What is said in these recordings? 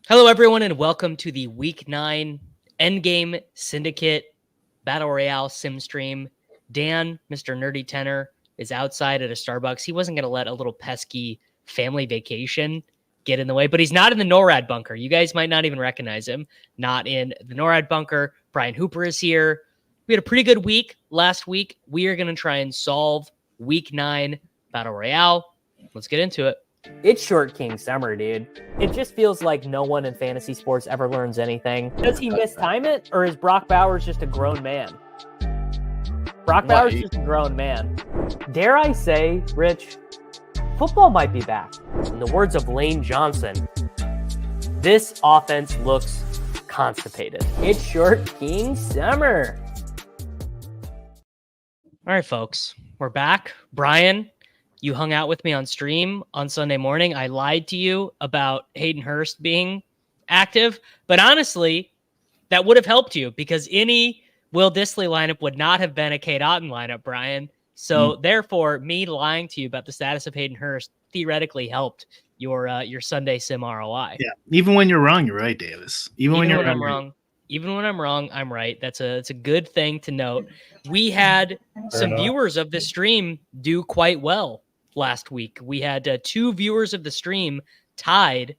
Hello, everyone, and welcome to the Week 9 Endgame Syndicate Battle Royale sim stream. Dan, Mr. Nerdy Tenor, is outside at a Starbucks. He wasn't going to let a little pesky family vacation get in the way, but he's not in the NORAD bunker. You guys might not even recognize him. Not in the NORAD bunker. Brian Hooper is here. We had a pretty good week last week. We are going to try and solve Week 9 Battle Royale. Let's get into it. It's Short King Summer, dude. It just feels like no one in fantasy sports ever learns anything. Does he mistime it, or is Brock Bowers just a grown man? Brock Bowers is just a grown man. Dare I say, Rich, football might be back. In the words of Lane Johnson, this offense looks constipated. It's Short King Summer. All right, folks, we're back. Brian, you hung out with me on stream on Sunday morning. I lied to you about Hayden Hurst being active, but honestly, that would have helped you because any Will Dissly lineup would not have been a Cade Otton lineup, Brian. So therefore, me lying to you about the status of Hayden Hurst theoretically helped your Sunday sim ROI. Yeah, even when you're wrong, you're right, Davis. Even when I'm wrong, I'm right. It's a good thing to note. We had some viewers of the stream do quite well last week. We had 2 viewers of the stream tied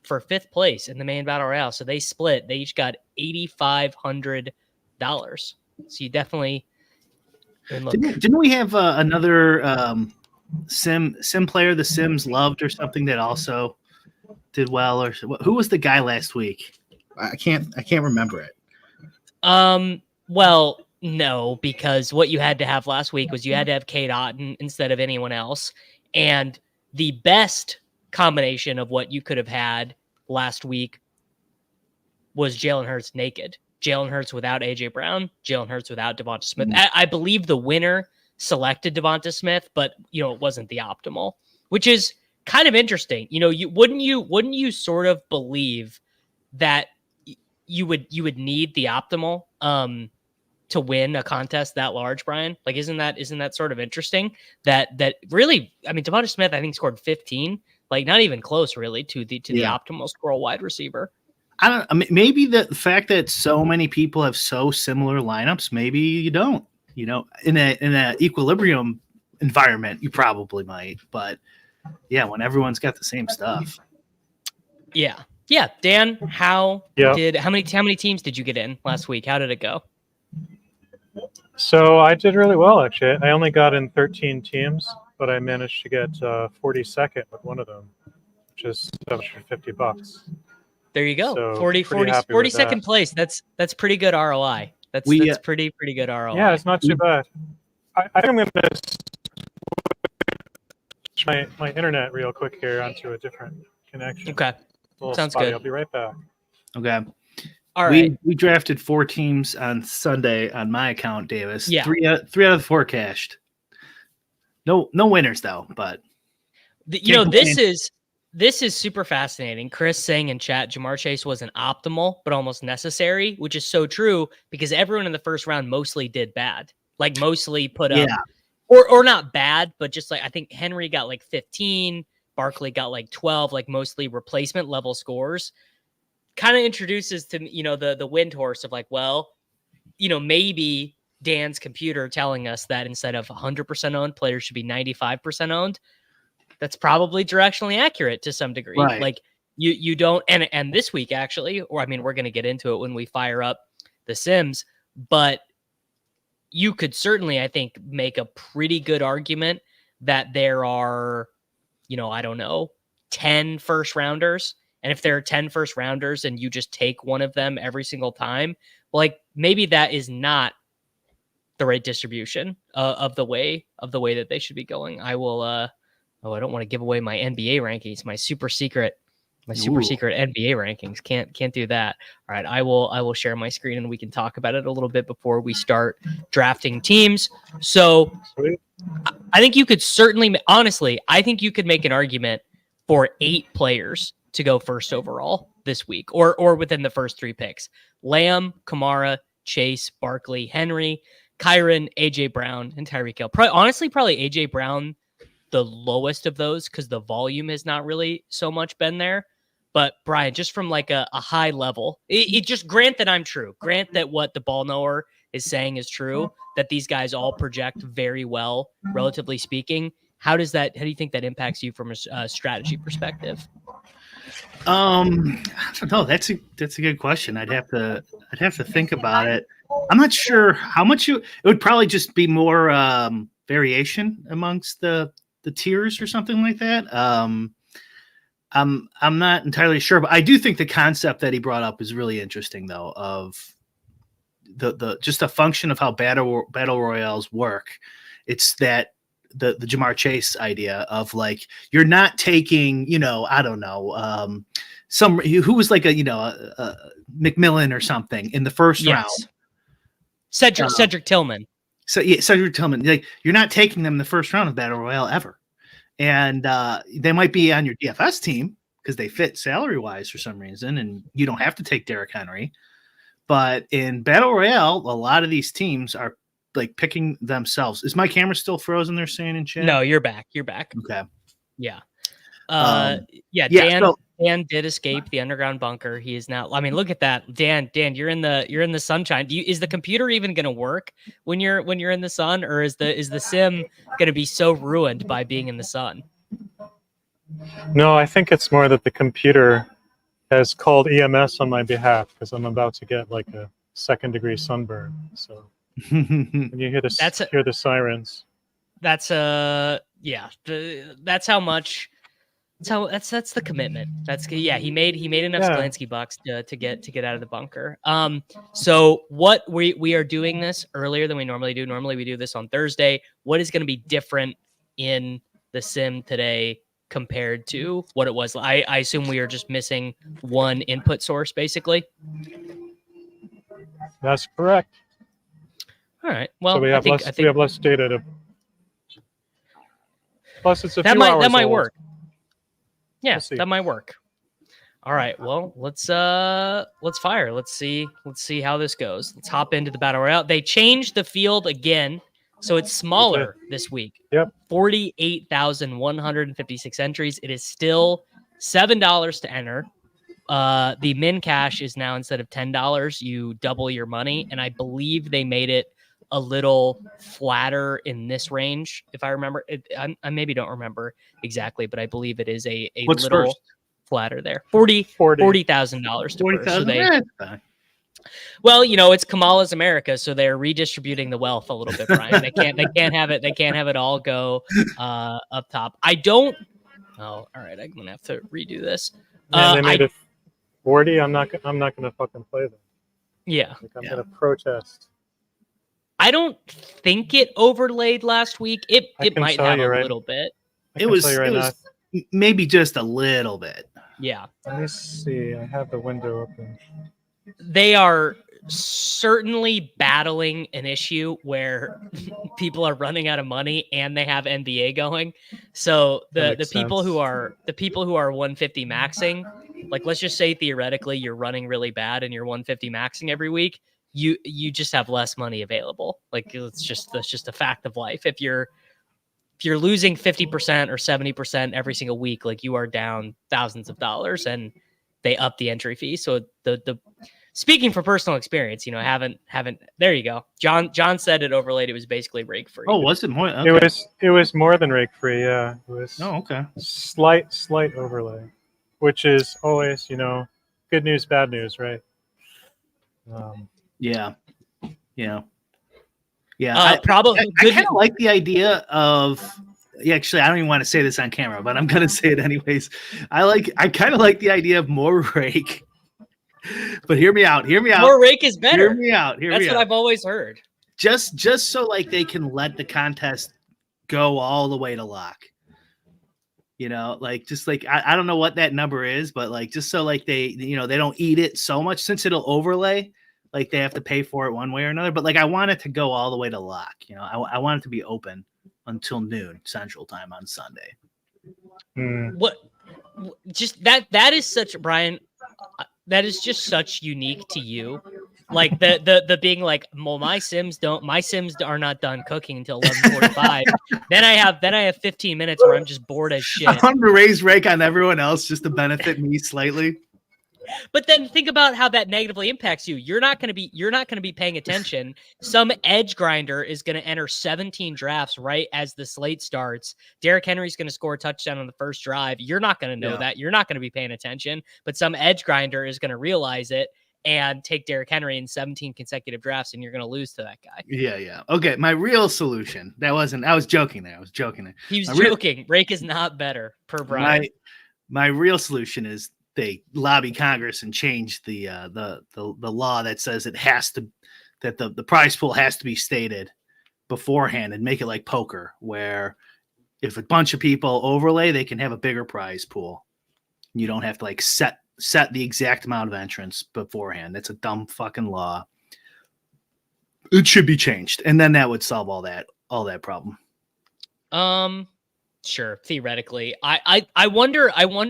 for 5th place in the main battle royale. So they split. They each got $8,500. So you definitely didn't we have another sim player the Sims loved or something that also did well? Or who was the guy last week? I can't remember it. Well, no, because what you had to have last week was you had to have Cade Otton instead of anyone else. And the best combination of what you could have had last week was Jalen Hurts naked. Jalen Hurts without A.J. Brown, Jalen Hurts without Devonta Smith. I believe the winner selected Devonta Smith, but, it wasn't the optimal, which is kind of interesting. Wouldn't you sort of believe that you would need the optimal to win a contest that large, Brian? Like, isn't that sort of interesting? That really, I mean, Devonta Smith, I think, scored 15, like not even close, really, to the optimal score wide receiver. I don't. Maybe the fact that so many people have so similar lineups, maybe you don't. In a equilibrium environment, you probably might. But yeah, when everyone's got the same stuff. Yeah. Dan, how many teams did you get in last week? How did it go? So I did really well, actually. I only got in 13 teams, but I managed to get 42nd with one of them, which is $750. There you go. So 42nd place. That's pretty good ROI. That's pretty good ROI. Yeah, it's not too bad. I think I'm going to switch my internet real quick here onto a different connection. Okay. Sounds spotty. good. I'll be right back. Okay. All right. We drafted 4 teams on Sunday on my account, Davis. Yeah. 3 out of the 4 cashed. No winners though, but this is super fascinating. Chris saying in chat, Jamar Chase wasn't optimal, but almost necessary, which is so true because everyone in the first round mostly did bad. Like mostly put up or not bad, but just like I think Henry got like 15, Barkley got like 12, like mostly replacement level scores. Kind of introduces to the wind horse of like, well, maybe Dan's computer telling us that instead of 100% owned, players should be 95% owned. That's probably directionally accurate to some degree. Right. Like you don't, and this week actually, or I mean, we're going to get into it when we fire up the Sims, but you could certainly, I think, make a pretty good argument that there are, 10 first rounders. And if there are 10 first rounders and you just take one of them every single time, like maybe that is not the right distribution of the way that they should be going. I will, I don't want to give away my NBA rankings, my super secret NBA rankings. Can't do that. All right. I will share my screen and we can talk about it a little bit before we start drafting teams. So I think you could certainly, honestly, I think you could make an argument for 8 players to go first overall this week or within the first 3 picks. Lamb, Kamara, Chase, Barkley, Henry, Kyron, AJ Brown, and Tyreek Hill. Probably AJ Brown, the lowest of those because the volume has not really so much been there. But Brian, just from like a high level, it just grant that I'm true. Grant that what the ball knower is saying is true, that these guys all project very well, relatively speaking. How do you think that impacts you from a strategy perspective? I don't know. That's a good question. I'd have to think about it. I'm not sure how much it would probably just be more variation amongst the tiers or something like that. I'm not entirely sure, but I do think the concept that he brought up is really interesting, though, of the just a function of how battle royales work. It's that the Jamar Chase idea of like you're not taking, I don't know, some who was like a McMillan or something in the first round. Cedric Tillman. So yeah, Cedric Tillman. Like you're not taking them in the first round of battle royale ever, and they might be on your DFS team because they fit salary wise for some reason, and you don't have to take Derrick Henry. But in battle royale, a lot of these teams are like picking themselves. Is my camera still frozen? They're saying in chat. No, you're back. Okay. Yeah. Dan did escape the underground bunker. He is now. I mean, look at that, Dan. You're in the sunshine. Is the computer even going to work when you're in the sun, or is the sim going to be so ruined by being in the sun? No, I think it's more that the computer has called EMS on my behalf because I'm about to get like a 2nd-degree sunburn. So when you hear the sirens. That's how much. So that's the commitment. He made enough Sklansky bucks to get out of the bunker. So what we are doing this earlier than we normally do. Normally we do this on Thursday. What is going to be different in the sim today compared to what it was? I assume we are just missing one input source, basically. That's correct. All right. Well, so we have less data to. Plus, it's that might work. Yeah, that might work. All right. Well, let's fire. Let's see how this goes. Let's hop into the battle royale. They changed the field again, so it's smaller this week. Yep. 48,156 entries. It is still $7 to enter. The min cash is now, instead of $10, you double your money, and I believe they made it a little flatter in this range, if I remember. I maybe don't remember exactly, but I believe it is a little first? Flatter there. $40,000 to first. So well, it's Kamala's America, so they're redistributing the wealth a little bit, Brian. They can't have it all go up top. Oh, all right. I'm gonna have to redo this. They made it 40. I'm not gonna fucking play them. Yeah. I'm gonna protest. I don't think it overlaid last week. It might have a little bit. It was maybe just a little bit. Yeah. Let me see. I have the window open. They are certainly battling an issue where people are running out of money and they have NBA going. So the people who are 150 maxing, like let's just say theoretically you're running really bad and you're 150 maxing every week. You just have less money available. Like that's just a fact of life. If you're losing 50% or 70% every single week, like you are down thousands of dollars, and they up the entry fee. So the speaking from personal experience, haven't. There you go. John said it overlaid. It was basically rake free. Oh, was it more? Okay. It was more than rake free. Yeah, it was. Oh, okay. Slight overlay, which is always good news, bad news, right? Yeah. Probably. I kind of like the idea of. Yeah, actually, I don't even want to say this on camera, but I'm gonna say it anyways. I kind of like the idea of more rake. But hear me out. More rake is better. Hear me out. That's what I've always heard. Just so like they can let the contest go all the way to lock. Like just like I don't know what that number is, but like just so like they they don't eat it so much since it'll overlay. Like they have to pay for it one way or another, but like I want it to go all the way to lock. I want it to be open until noon Central Time on Sunday. What? Just that is such, Brian. That is just such unique to you Like the being like, well, my Sims are not done cooking until 11:45. then I have 15 minutes where I'm just bored as shit. I'm going to raise rake on everyone else just to benefit me slightly. But then think about how that negatively impacts you. You're not going to be paying attention. Some edge grinder is going to enter 17 drafts right as the slate starts. Derrick Henry's going to score a touchdown on the first drive. You're not going to know that. You're not going to be paying attention. But some edge grinder is going to realize it and take Derrick Henry in 17 consecutive drafts, and you're going to lose to that guy. Yeah. Okay, my real solution. I was joking there. He was joking. Rake is not better, per Brian. My real solution is they lobby Congress and change the law that says it has to, that the prize pool has to be stated beforehand, and make it like poker, where if a bunch of people overlay, they can have a bigger prize pool. You don't have to like set the exact amount of entrants beforehand. That's a dumb fucking law. It should be changed, and then that would solve all that problem. Sure, theoretically. I wonder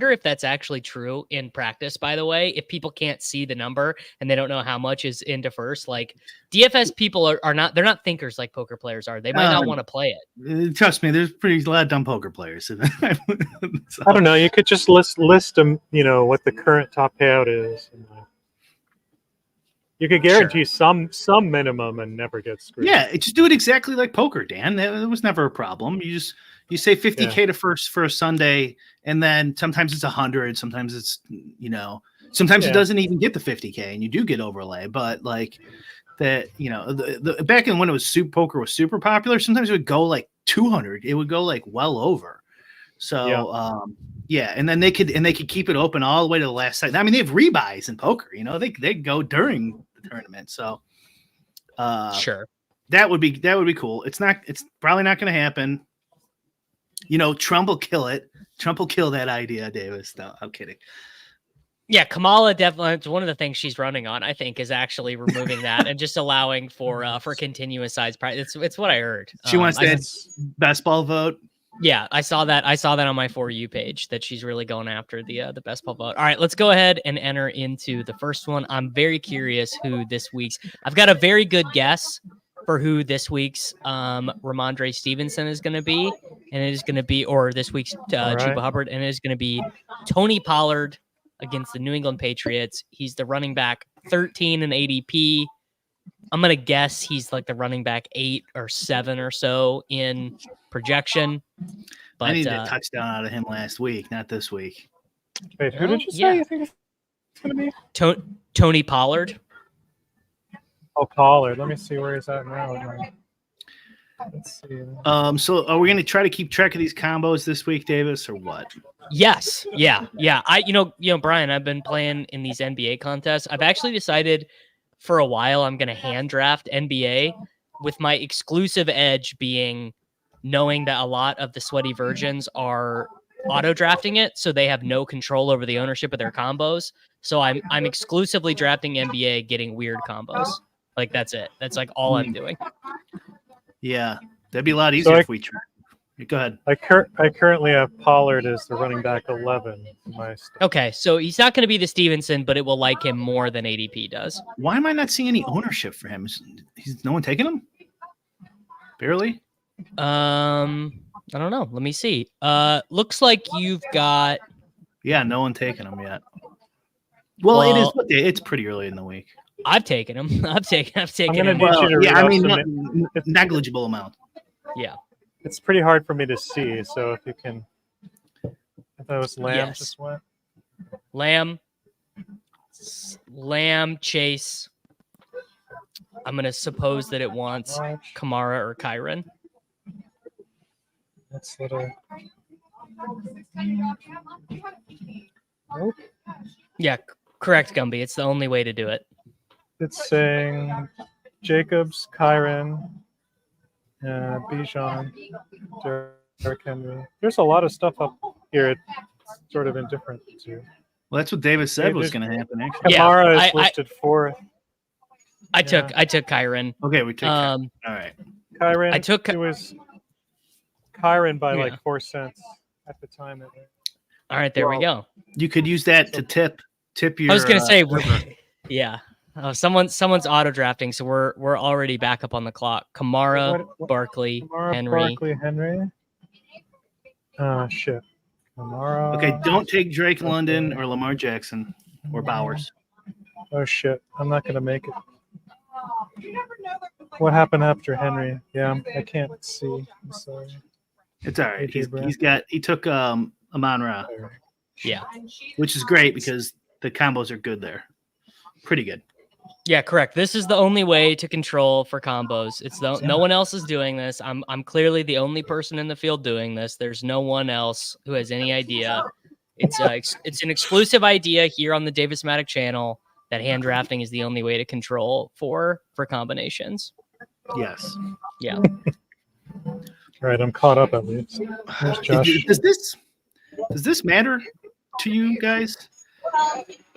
if that's actually true in practice, by the way. If people can't see the number and they don't know how much is into first, like DFS people are not, they're not thinkers like poker players are. They might not want to play it. Trust me, there's a lot of dumb poker players. So. I don't know. You could just list them, what the current top payout is. You could guarantee some minimum and never get screwed. Yeah, just do it exactly like poker, Dan. That was never a problem. You say 50K to first for a Sunday, and then sometimes it's 100, sometimes it's sometimes it doesn't even get the 50K, and you do get overlay. But like that, the back in when it was poker was super popular, sometimes it would go like 200. It would go like well over. So and then they could keep it open all the way to the last second. I mean, they have rebuys in poker. They go during the tournament. So sure, that would be cool. It's probably not going to happen. Trump will kill it. Trump will kill that idea, Davis. No, I'm kidding. Yeah, Kamala definitely. It's one of the things she's running on, I think, is actually removing that and just allowing for continuous size price. It's what I heard. She wants that best ball vote. Yeah, I saw that on my For You page that she's really going after the best ball vote. All right, let's go ahead and enter into the first one. I'm very curious who this week's. I've got a very good guess for who this week's Ramondre Stevenson is going to be, and it is going to be, or this week's Chuba Hubbard, and it is going to be Tony Pollard against the New England Patriots. He's the running back 13 in ADP. I'm going to guess he's like the running back 8 or 7 or so in projection. But I need a touchdown out of him last week, not this week. Wait, who did you say you think it's going to be? Tony Pollard. Oh, Pollard. Let me see where he's at now. Let's see. So are we going to try to keep track of these combos this week, Davis, or what? Yes. Yeah. Brian, I've been playing in these NBA contests. I've actually decided for a while I'm going to hand draft NBA, with my exclusive edge being knowing that a lot of the sweaty virgins are auto drafting it, so they have no control over the ownership of their combos. So I'm exclusively drafting NBA, getting weird combos. Like that's it. That's like all I'm doing. Yeah, that'd be a lot easier if we tried. Go ahead. I currently have Pollard as the running back 11. Okay, so he's not going to be the Stevenson, but it will like him more than ADP does. Why am I not seeing any ownership for him? He's no one taking him? Barely? I don't know. Let me see. Looks like you've got. Yeah, no one taking him yet. Well, it is. It's pretty early in the week. I've taken him. I've taken him. Negligible amount. Yeah. It's pretty hard for me to see, so if you can. If that was Lamb just went. Lamb, Chase. I'm going to suppose that it wants Kamara or Kyron. That's little. Nope. Yeah, correct, Gumby. It's the only way to do it. It's saying Jacobs, Kyron, Bijan, Derrick Henry. There's a lot of stuff up here. It's sort of indifferent to. Well, that's what Davis said was going to happen. Actually, Kamara is listed fourth. I took Kyron. Okay, we took. All right, Kyron. I took. It was Kyron by like 4 cents at the time. All right, there we go. You could use that to tip your. I was going to say, yeah. Oh, someone's auto drafting, so we're already back up on the clock. Kamara, Barkley, Kamara, Henry. Barkley, Henry. Shit. Kamara. Okay, don't take Drake London or Lamar Jackson or Bowers. Oh shit! I'm not gonna make it. What happened after Henry? Yeah, I can't see. I'm sorry. It's all right. AJ He took Amon-Ra, Yeah. which is great because the combos are good there. Pretty good. Yeah, correct. This is the only way to control for combos. It's no one else is doing this. I'm clearly the only person in the field doing this. There's no one else who has any idea. It's an exclusive idea here on the Davis Mattek channel that hand drafting is the only way to control for combinations. Yes. Yeah. All right, I'm caught up at least. There's Josh. Does this matter to you guys?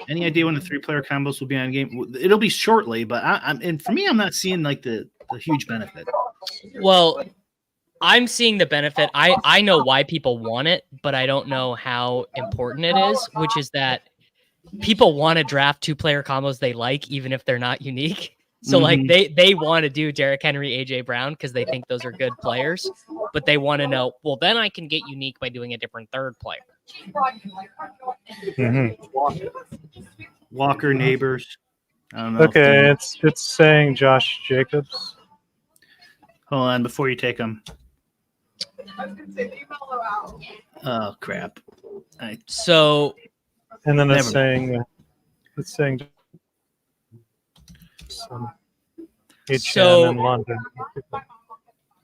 Any idea when the 3-player combos will be on game? It'll be shortly, but and for me, I'm not seeing like the huge benefit. Well, I'm seeing the benefit. I know why people want it, but I don't know how important it is, which is that people want to draft 2-player combos they like, even if they're not unique. So like they want to do Derrick Henry, AJ Brown because they think those are good players, but they want to know, well, then I can get unique by doing a different 3rd player. Walker, Nabers. I don't know. Okay, it's saying Josh Jacobs. Hold on before you take them. Oh crap! So And then it's Never saying Achane So- and London.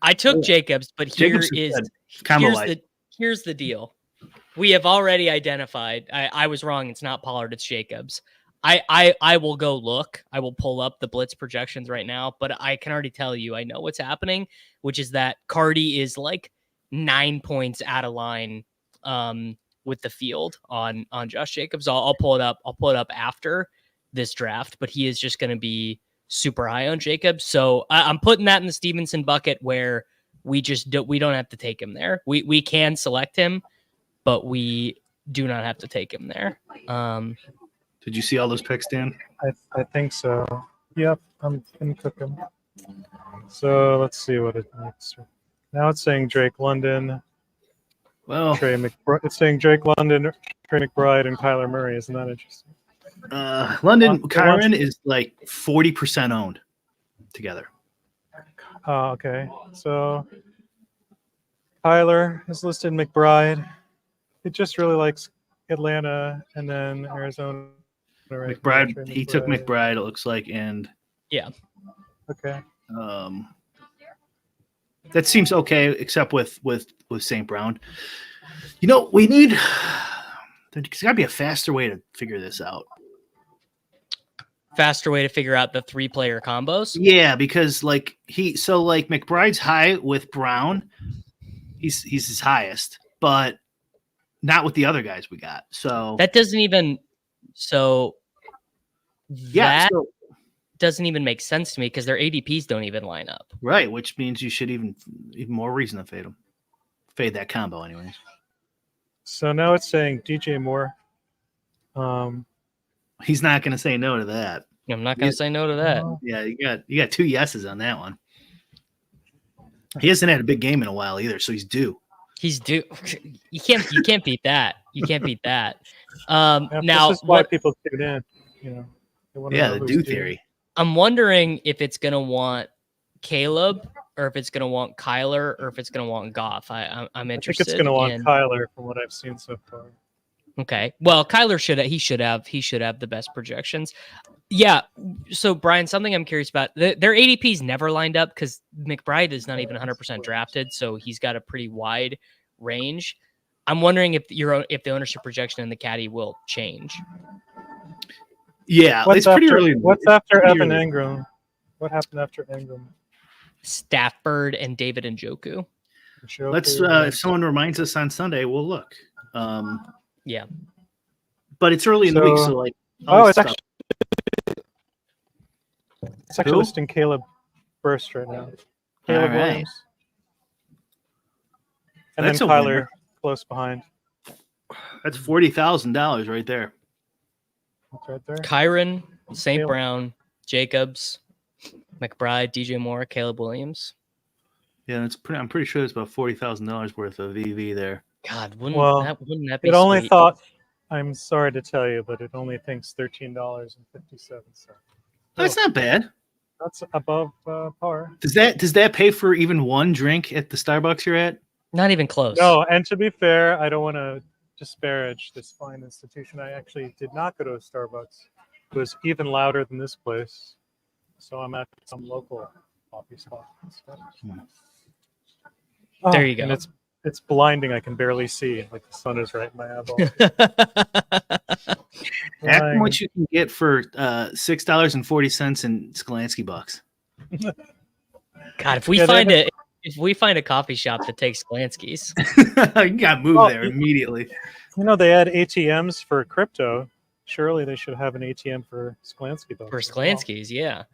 I took Jacobs, but Jacobs is good. Combo light. here's the deal. We have already identified. I was wrong. It's not Pollard. It's Jacobs. I will go look. I will pull up the blitz projections right now, but I can already tell you I know what's happening, which is that Cardi is like 9 points out of line with the field on Josh Jacobs. I'll pull it up. I'll pull it up after this draft, but he is just going to be super high on Jacobs. So I'm putting that in the Stevenson bucket where we don't have to take him there. We can select him, but we do not have to take him there. Did you see all those picks, Dan? I think so. Yep, I'm gonna cook him. So let's see what it makes. Now it's saying Drake London, Well, Trey McBride. It's saying Drake London, Trey McBride, and Kyler Murray. Isn't that interesting? London Kyron is like 40% owned together. Oh, okay. So Kyler is listed McBride. He just really likes Atlanta and then Arizona. Right? McBride, he took McBride, it looks like, and Yeah. Okay. that seems okay, except with St. Brown. You know, we need there's got to be a faster way to figure this out. Faster way to figure out the 3-player combos. Yeah, because like McBride's high with Brown, he's his highest, but not with the other guys we got. So That doesn't even yeah, that doesn't even make sense to me because their ADPs don't even line up. right, which means you should even more reason to fade them. Fade that combo, anyways. So now it's saying DJ Moore. He's not going to say no to that. I'm not going to say no to that. Yeah, you got 2 yeses on that one. He hasn't had a big game in a while either, so he's due. He's due. You can't beat that. You can't beat that. Yeah, Now, this is why people tune in. You know, they wanna Yeah, know the who's due due. theory. I'm wondering if it's going to want Caleb or if it's going to want Kyler or if it's going to want Goff. I'm I think interested. it's going to want in... Kyler from what I've seen so far. Okay. Well, Kyler should have the best projections. Yeah. So Brian, something I'm curious about, their ADPs never lined up because McBride is not even 100% drafted. So he's got a pretty wide range. I'm wondering if the ownership projection in the caddy will change. Yeah, What's it's pretty after, early. What's after pretty Evan early. Ingram? What happened after Ingram? Stafford and David Njoku. Let's if someone reminds us on Sunday, we'll look. Yeah. But it's early in the week, So- so like Oh, it's stuff. actually Who? listing Caleb first right now. Caleb right. Williams. And That's then a Kyler winner. close behind. That's $40,000 right there. That's right there. Kyron, St. Caleb. Brown, Jacobs, McBride, DJ Moore, Caleb Williams. Yeah, I'm pretty sure it's about $40,000 worth of EV there. God, Well, wouldn't that be It only sweet? thought. I'm sorry to tell you, but it only thinks $13.57. That's not bad. That's above par. Does that pay for even one drink at the Starbucks you're at? Not even close. No, and to be fair, I don't want to disparage this fine institution. I actually did not go to a Starbucks. It was even louder than this place. So I'm at some local coffee spot. There you go. And it's blinding. I can barely see. Like the sun is right in my eyeball. Ask them what you can get for $6.40 in Skolansky bucks. God, if we find a coffee shop that takes Sklansky's, you got to move there immediately. You know, they had ATMs for crypto. Surely they should have an ATM for Sklansky bucks. for Sklansky's, yeah.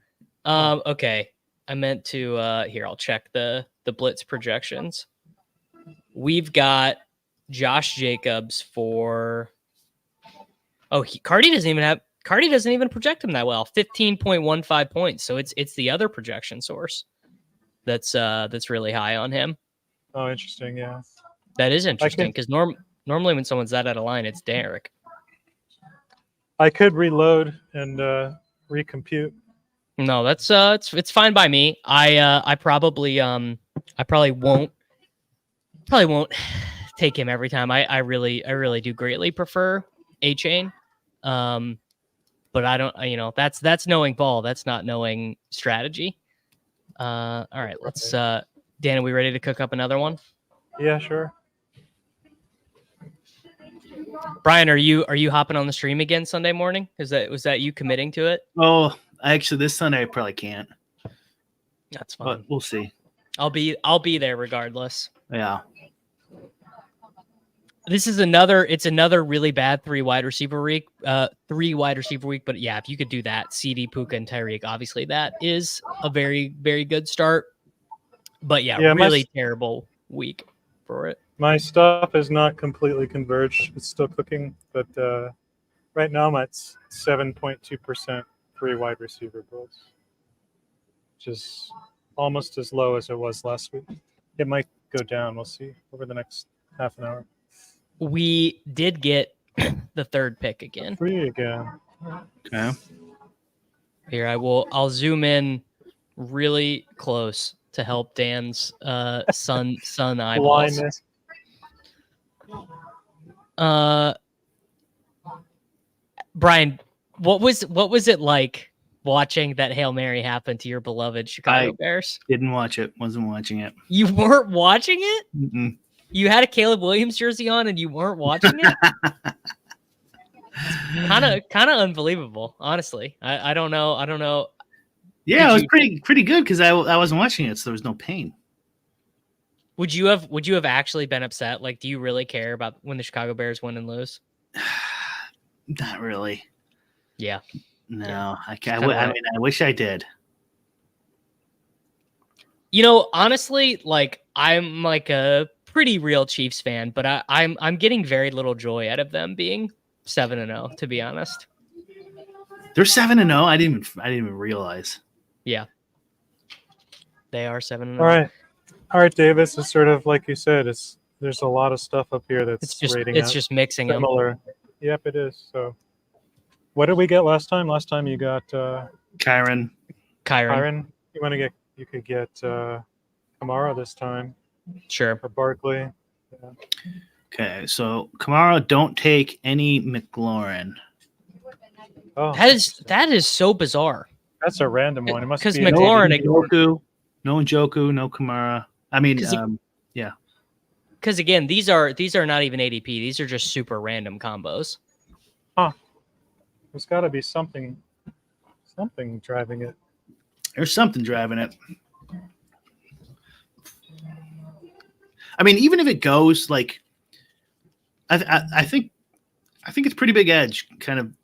Okay, I meant to. Here, I'll check the blitz projections. We've got Josh Jacobs for. Oh, Cardi doesn't even project him that well. 15.15 points. So it's the other projection source that's really high on him. Oh, interesting. Yeah, that is interesting because normally when someone's that out of line, it's Derek. I could reload and recompute. No, that's it's fine by me. I probably won't take him every time. I really do greatly prefer Achane. But I don't, that's knowing ball. That's not knowing strategy. All right, let's Dan, are we ready to cook up another one? Yeah, sure. Brian, are you hopping on the stream again Sunday morning? Was that you committing to it? Oh, actually this Sunday I probably can't. That's fine. But we'll see. I'll be there regardless. Yeah. This is another really bad three wide receiver week. But yeah, if you could do that, CeeDee, Puka, and Tyreek, obviously that is a very, very good start. But yeah really terrible week for it. My stuff is not completely converged. It's still cooking, but right now I'm at 7.2% three wide receiver builds, which is almost as low as it was last week. It might go down. We'll see over the next half an hour. We did get the third pick again. Free again. Okay. Here I'll zoom in really close to help Dan's sun eyeballs. Blindness. Brian, what was it like watching that Hail Mary happen to your beloved Chicago Bears? Didn't watch it. Wasn't watching it. You weren't watching it? Mm-mm. You had a Caleb Williams jersey on and you weren't watching it? Kind of unbelievable, honestly. I don't know. Yeah, it was pretty good because I wasn't watching it, so there was no pain. Would you have actually been upset? Like, do you really care about when the Chicago Bears win and lose? Not really. Yeah. No, Yeah. I wish I did. Honestly, like I'm like a pretty real Chiefs fan, but I'm getting very little joy out of them being 7-0, to be honest. They're 7-0. I didn't even realize. Yeah. They are 7-0. All right, Davis. It's sort of like you said. There's a lot of stuff up here that's it's just mixing similar. them. Yep, it is. So, what did we get last time? Last time you got Kyron. You could get Kamara this time. Sure. Or Barkley. Yeah. Okay, so Kamara, don't take any McLaurin. Oh, that is so bizarre. That's a random one. It must because be McLaurin, no Njoku, no Kamara. I mean, yeah. Because again, these are not even ADP. These are just super random combos. Huh. There's got to be something driving it. There's something driving it. I mean, even if it goes like, I think it's pretty big edge kind of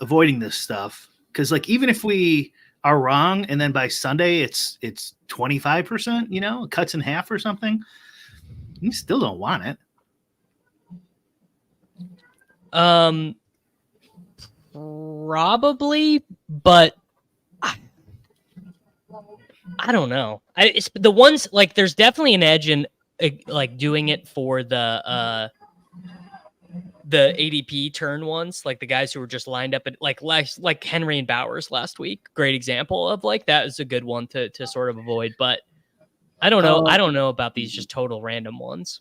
avoiding this stuff because like even if we are wrong and then by Sunday it's 25%, it cuts in half or something, you still don't want it. Probably, but I don't know. It's the ones like there's definitely an edge in like doing it for the ADP turn ones, like the guys who were just lined up at like Henry and Bowers last week. Great example of like that is a good one to sort of avoid. But I don't know. I don't know about these just total random ones.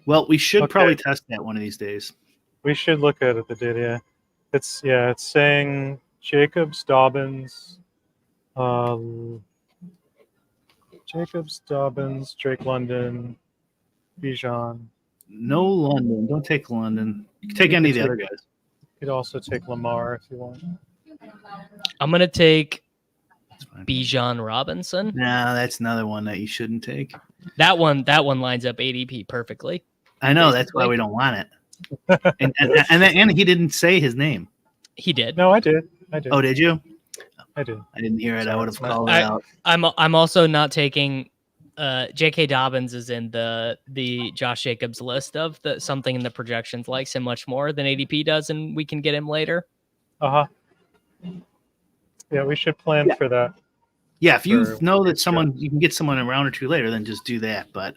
Well, we should probably test that one of these days. We should look at it, the data. It's saying Jacobs, Dobbins, Drake London, Bijan. No London. Don't take London. You can take any of the other guys. You could also take Lamar if you want. I'm gonna take Bijan Robinson. No, that's another one that you shouldn't take. That one lines up ADP perfectly. I know, that's why we don't want it. And he didn't say his name. He did. No, I did. Oh, did you? I did. I didn't hear it. I would have called it out. I'm also not taking. J.K. Dobbins is in the Josh Jacobs list of something in the projections likes him much more than ADP does, and we can get him later. Yeah, we should plan for that. Yeah, if you know that you can get someone a round or two later, then just do that. But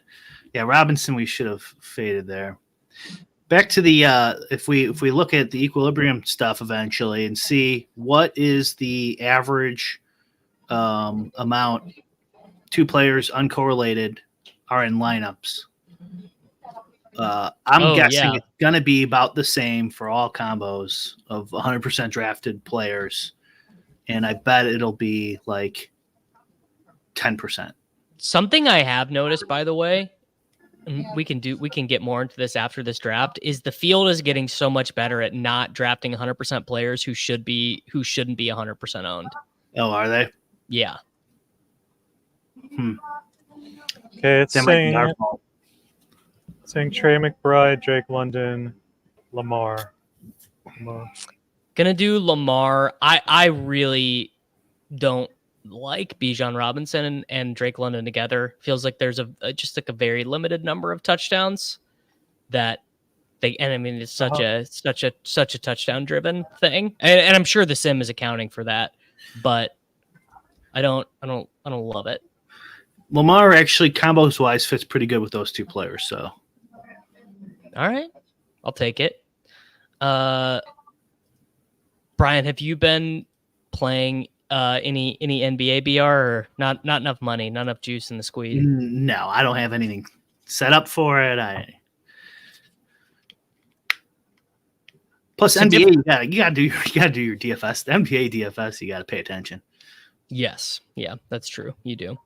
yeah, Robinson, we should have faded there. Back to the if we look at the equilibrium stuff eventually and see what is the average amount two players uncorrelated are in lineups. I'm guessing it's going to be about the same for all combos of 100% drafted players. And I bet it'll be like 10%. Something I have noticed, by the way, and we can get more into this after this draft, is the field is getting so much better at not drafting 100% players who shouldn't be 100% owned. Oh, are they? Yeah. Okay, it's saying Trey McBride, Drake London, Lamar. Gonna do Lamar. I really don't like Bijan Robinson and Drake London together. Feels like there's just like a very limited number of touchdowns that they, and I mean it's such a touchdown driven thing, and I'm sure the sim is accounting for that, but I don't love it. Lamar actually combos wise fits pretty good with those two players. So, all right, I'll take it. Brian, have you been playing any NBA BR or not enough money, not enough juice in the squeeze? No, I don't have anything set up for it. Plus NBA, you gotta do your DFS. The NBA DFS, you gotta pay attention. Yes, yeah, that's true. You do.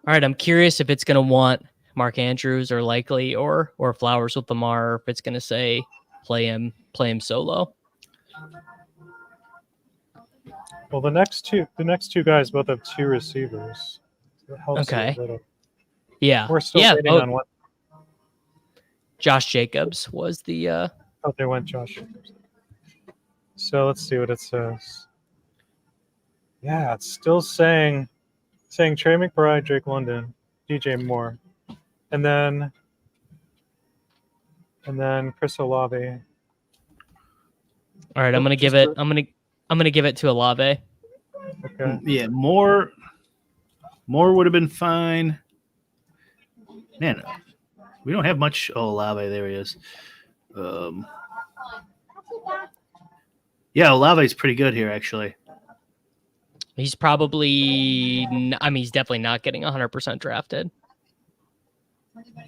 All right, I'm curious if it's gonna want Mark Andrews or Likely or Flowers with Lamar, or if it's gonna say play him solo. Well, the next two guys both have two receivers. So it helps a little. Yeah. We're still waiting on one. Josh Jacobs was the Oh, they went Josh Jacobs. So let's see what it says. Yeah, it's still saying Trey McBride, Drake London, DJ Moore. And then Chris Olave. All right, I'm gonna give it to Olave. Okay. Yeah, Moore would have been fine. Man, we don't have much. Oh, Olave, there he is. Yeah, Olave's pretty good here, actually. He's probably, he's definitely not getting 100% drafted.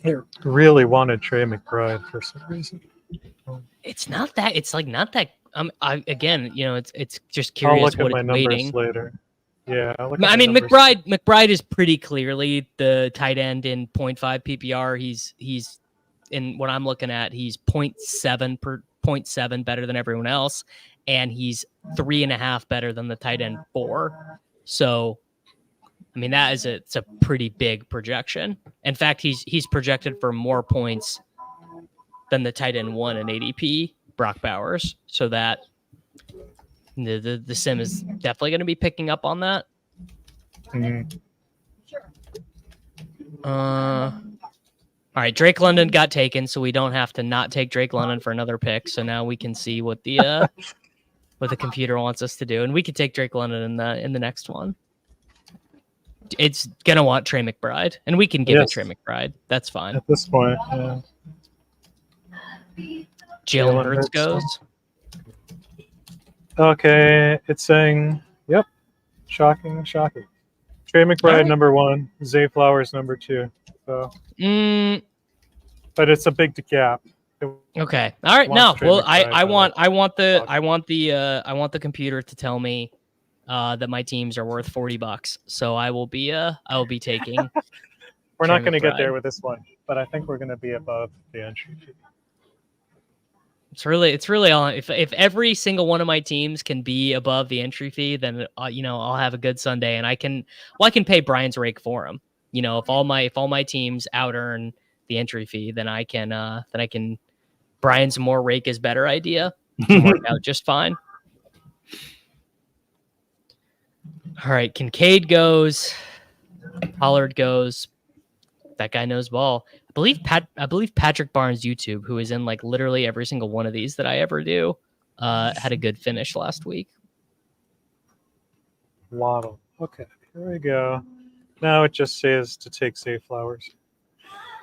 I really wanted Trey McBride for some reason. It's not that. It's like not that. Again, it's just curious. I'll look what at my it's numbers waiting later. Yeah, McBride is pretty clearly the tight end in 0.5 PPR. He's in what I'm looking at. He's 0.7 better than everyone else, and he's 3.5 better than the tight end 4. So, I mean, it's a pretty big projection. In fact, he's projected for more points than the tight end 1 in ADP, Brock Bowers. So that the sim is definitely going to be picking up on that. Mm-hmm. All right, Drake London got taken, so we don't have to not take Drake London for another pick. So now we can see what the what the computer wants us to do, and we could take Drake London in the next one. It's gonna want Trey McBride, and we can give it Trey McBride. That's fine. At this point, yeah. Jalen Hurts goes. Okay, it's saying, yep. Shocking. Trey McBride number 1, Zay Flowers number 2. So, but it's a big gap. Okay. All right. No. Well, I want the computer to tell me that my teams are worth $40. So I will be taking. We're not going to get there with this one, but I think we're going to be above the entry fee. It's really all. If every single one of my teams can be above the entry fee, then I'll have a good Sunday, and I can pay Brian's rake for him. If all my teams out earn the entry fee, then I can Brian's more rake is better idea can work out just fine. All right, Kincaid goes, Pollard goes. That guy knows ball. I believe Patrick Barnes YouTube, who is in like literally every single one of these that I ever do, had a good finish last week. Waddle. Okay, here we go. Now it just says to take Zay Flowers.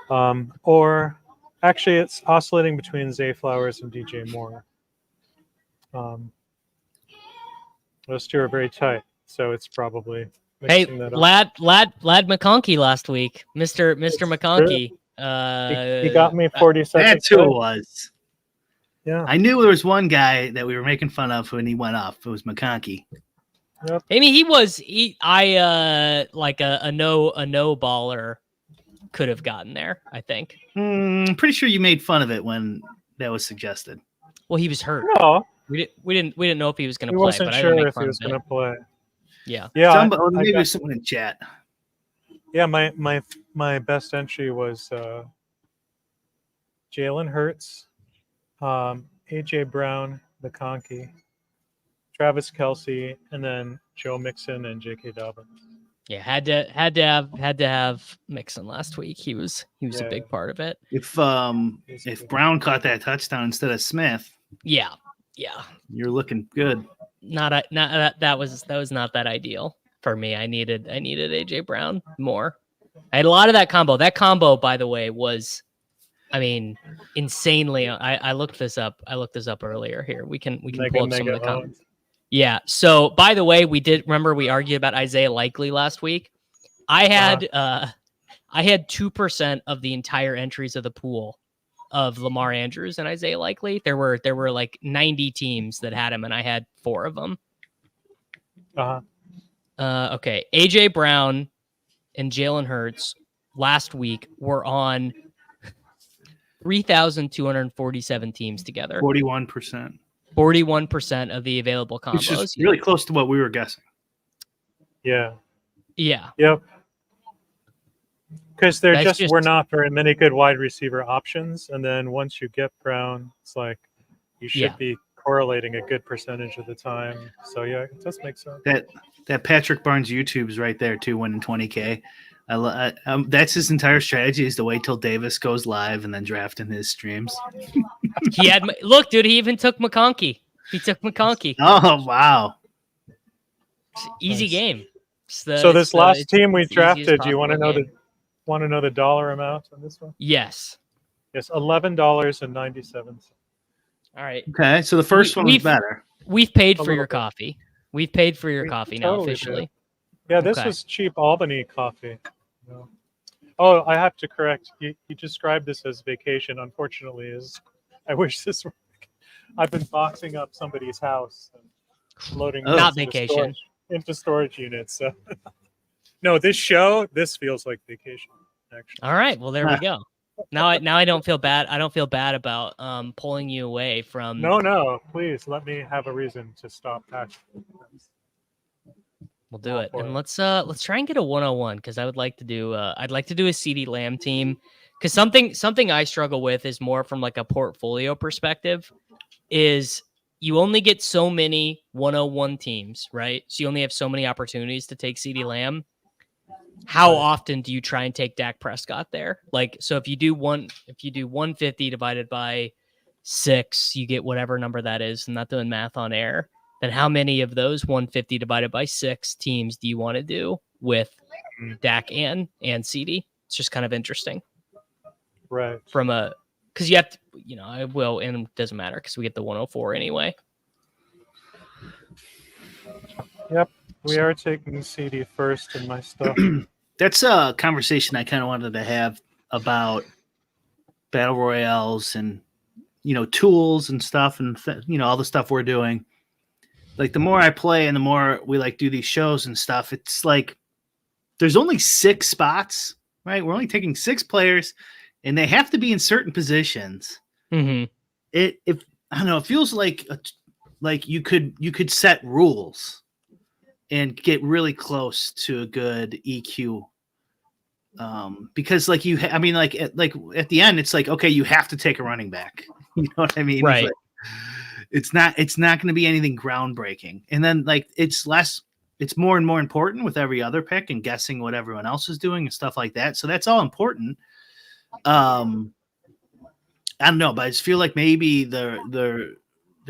Or actually it's oscillating between Zay Flowers and DJ Moore. Those two are very tight, so it's probably Lad McConkey last week. Mr. McConkey. He got me 40 seconds. That's who it was. Yeah. I knew there was one guy that we were making fun of when he went off. It was McConkey. Yep. I mean, like a no baller could have gotten there, I think. I'm pretty sure you made fun of it when that was suggested. Well, he was hurt. No. We didn't know if he was going to play. We wasn't but sure I didn't if he was going to play. Yeah. Yeah. Maybe someone in chat. Yeah, my best entry was Jalen Hurts, AJ Brown, McConkey, Travis Kelce, and then Joe Mixon and J.K. Dobbins. Yeah, had to have Mixon last week. He was a big part of it. If Brown caught that touchdown instead of Smith, yeah, you're looking good. That was not that ideal for me. I needed AJ Brown more. I had a lot of that combo. That combo, by the way, was, I mean, insanely. I looked this up. Earlier. Here we can pull up some of the comments. Yeah. So, by the way, we argued about Isaiah Likely last week. I had 2% of the entire entries of the pool of Lamar Andrews and Isaiah Likely. There were like 90 teams that had him, and I had 4 of them. Okay. AJ Brown and Jalen Hurts last week were on 3,247 teams together. 41%. 41% of the available combos. Which is really close to what we were guessing. Yeah. Yeah. Yep. Because there just were not very many good wide receiver options. And then once you get Brown, it's like you should be correlating a good percentage of the time. So, yeah, it does make sense. That Patrick Barnes YouTube's right there, too, winning 20K. That's his entire strategy, is to wait till Davis goes live and then draft in his streams. Look, dude, he even took McConkey. He took McConkey. Oh, wow. Easy game. So this last team we drafted, do you want to know the dollar amount on this one? Yes. Yes, $11.97. All right. Okay, so the first one was better. We've paid for your coffee. We've paid for your coffee now officially. Did. Yeah, this was cheap Albany coffee. No. Oh, I have to correct. You described this as vacation. Unfortunately, I wish this were. I've been boxing up somebody's house and loading not vacation into storage units. So. No, this feels like vacation. Actually. All right. Well, there we go. Now I don't feel bad. I don't feel bad about pulling you away from. No. Please let me have a reason to stop patching. We'll do it, and let's try and get a 101 because I would like to do a CeeDee Lamb team, because something I struggle with is more from like a portfolio perspective, is you only get so many 101 teams, right? So you only have so many opportunities to take CeeDee Lamb. How often do you try and take Dak Prescott there? Like, so if you do 150 divided by 6, you get whatever number that is. I'm not doing math on air. then how many of those 150 divided by 6 teams do you want to do with Dak and CeeDee? It's just kind of interesting. Right. Because you have to, I will, and it doesn't matter because we get the 104 anyway. Yep. We are taking CeeDee first in my stuff. That's a conversation I kind of wanted to have about battle royales and, tools and stuff and, all the stuff we're doing. Like the more I play and the more we do these shows and stuff, it's like there's only 6 spots, right? We're only taking 6 players and they have to be in certain positions. Mm-hmm. I don't know, it feels like you could set rules and get really close to a good EQ. Because at the end, it's like, okay, you have to take a running back. You know what I mean? Right. It's not going to be anything groundbreaking. And then it's more and more important with every other pick and guessing what everyone else is doing and stuff like that. So that's all important. I don't know, but I just feel like maybe there's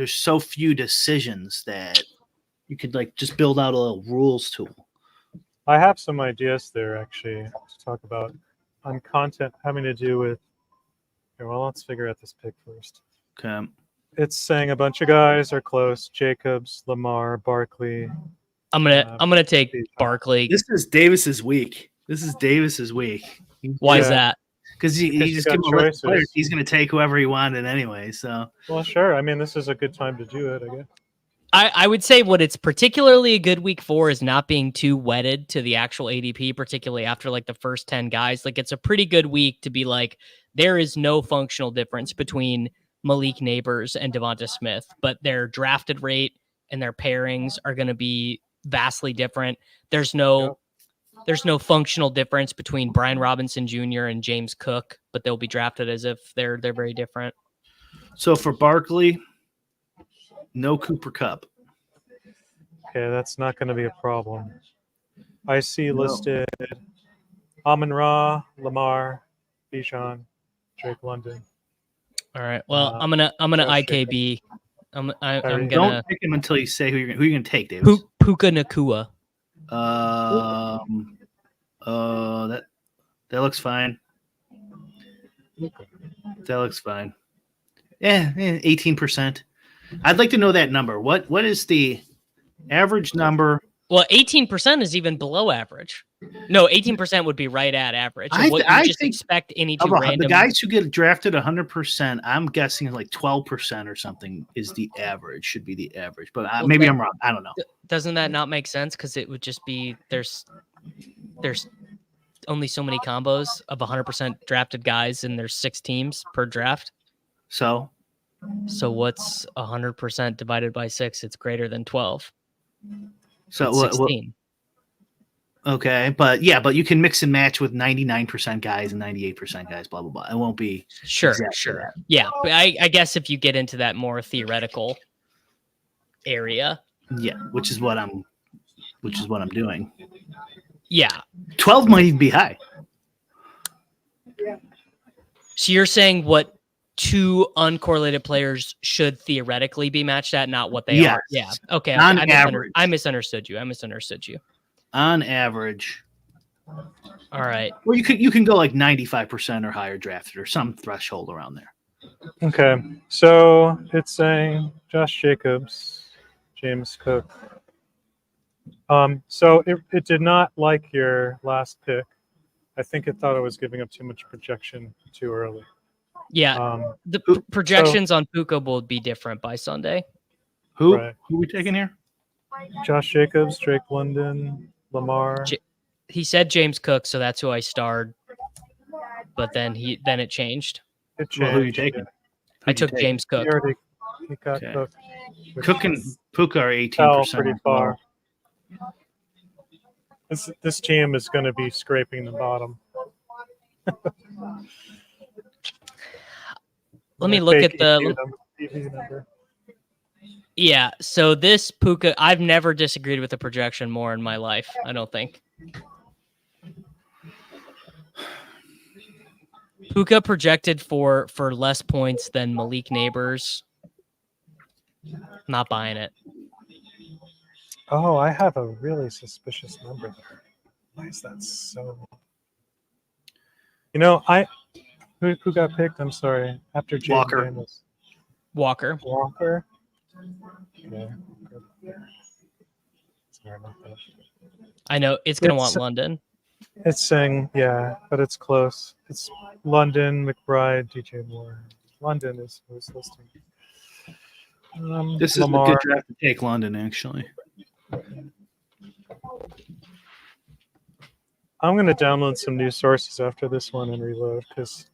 so few decisions that you could just build out a little rules tool. I have some ideas there actually to talk about on content having to do with. Okay, well, let's figure out this pick first. Okay. It's saying a bunch of guys are close: Jacobs, Lamar, Barkley. I'm gonna take Barkley. This is Davis's week. Why is that? Because he just give him a list of players. He's going to take whoever he wanted anyway. So, well, sure. I mean, this is a good time to do it, I guess. I would say what it's particularly a good week for is not being too wedded to the actual ADP, particularly after the first 10 guys. It's a pretty good week to be there is no functional difference between Malik, Nabers, and Devonta Smith, but their drafted rate and their pairings are going to be vastly different. There's no functional difference between Brian Robinson Jr. and James Cook, but they'll be drafted as if they're very different. So for Barkley, no Cooper Kupp. Okay, that's not going to be a problem. I see listed Amon-Ra, Lamar, Bijan, Drake London. All right. Well, I'm gonna IKB. I'm gonna don't pick him until you say who you're gonna take, Davis. Puka Nucua. That looks fine. That looks fine. Yeah, 18%. I'd like to know that number. What is the average number? Well, 18% is even below average. No, 18% would be right at average. I think expect any two random. The guys who get drafted 100%, I'm guessing 12% or something is the average. Should be the average, but maybe I'm wrong. I don't know. Doesn't that not make sense? Because it would just be there's only so many combos of 100% drafted guys, and there's 6 teams per draft. So what's 100% divided by 6? It's greater than 12. So it's 16. Okay, but you can mix and match with 99% guys and 98% guys, blah blah blah. It won't be sure. That. Yeah, but I guess if you get into that more theoretical area, yeah, which is what I'm doing. Yeah, 12 might even be high. So you're saying what 2 uncorrelated players should theoretically be matched at, not what they are. Yeah. Okay. On average. I misunderstood you. On average. All right. Well, you can go 95% or higher drafted or some threshold around there. Okay. So it's saying Josh Jacobs, James Cook. So it did not like your last pick. I think it thought it was giving up too much projection too early. Yeah, the projections on Puka will be different by Sunday. Who are we taking here? Josh Jacobs, Drake London, Lamar. He said James Cook, so that's who I starred. But then it changed. It changed. Well, who are you taking? I took James Cook. He got Cook. Cook and Puka are 18%. Pretty far. This team is going to be scraping the bottom. Let me look at the number. Yeah, so this Puka, I've never disagreed with a projection more in my life, I don't think. Puka projected for less points than Malik Nabers. Not buying it. Oh, I have a really suspicious number there. Why is that so? Who got picked? I'm sorry. After Jaden Walker. Daniels. Walker. Walker. Okay. Sorry about that. I know it's going to It's- want London. It's saying, yeah, but it's close. It's London, McBride, DJ Moore. London is who's listing. This is Lamar. a good draft to take London, actually. I'm going to download some news sources after this one and reload because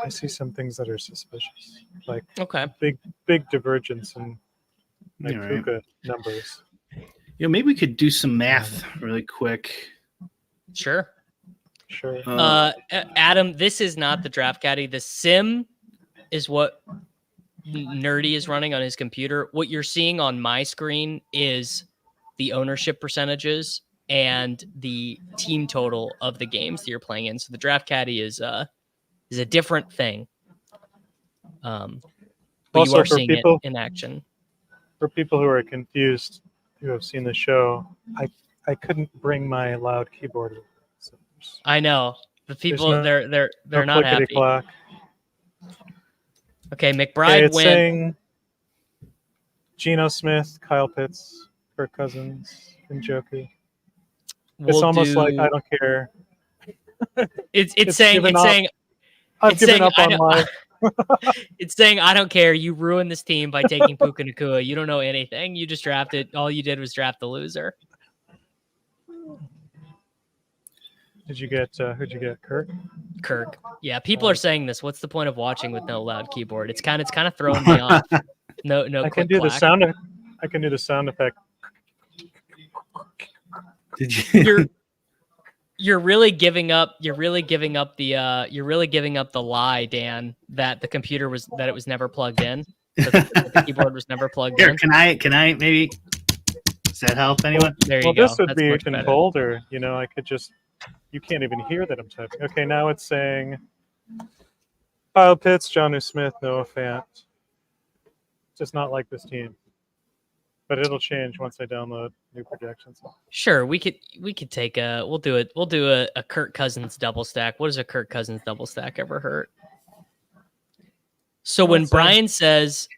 I see some things that are suspicious, like Okay. big divergence in All right. Puka numbers. Maybe we could do some math really quick. Sure. Sure. Adam, this is not the draft caddy. The sim is what Nerdy is running on his computer. What you're seeing on my screen is the ownership percentages and the team total of the games that you're playing in. So the draft caddy is a different thing. But Also, you are for seeing people- it in action. For people who are confused, who have seen the show, I couldn't bring my loud keyboard with me, so I know the people no- they're no not happy. clickety-clack. Okay, Okay, McBride it's went. saying Geno Smith, Kyle Pitts, Kirk Cousins, and Njoku. It's almost like I don't care. It's it's saying given it's up. saying I've it's given saying up I on don't- life. It's saying I don't care. You ruined this team by taking Puka Nucua. You don't know anything. You just drafted. All you did was draft the loser. Did you get? Who'd you get? Kirk. Kirk. Yeah, people are saying this. What's the point of watching with no loud keyboard? It's kind of throwing me off. No. I can click do the clack. sound. I can do the sound effect. Did you? You're really giving up. You're really giving up the lie, Dan, that the computer was that it was never plugged in. That the keyboard was never plugged Here, in. can I maybe? Does that help anyone? There you Well, go. this would That's be much even better. bolder. I could just. You can't even hear that I'm typing. Okay, now it's saying Kyle Pitts, Jonnu Smith, Noah Fant. Just not like this team. But it'll change once I download new projections. Sure, we could take we'll do a Kirk Cousins double stack. What does a Kirk Cousins double stack ever hurt? So when Brian says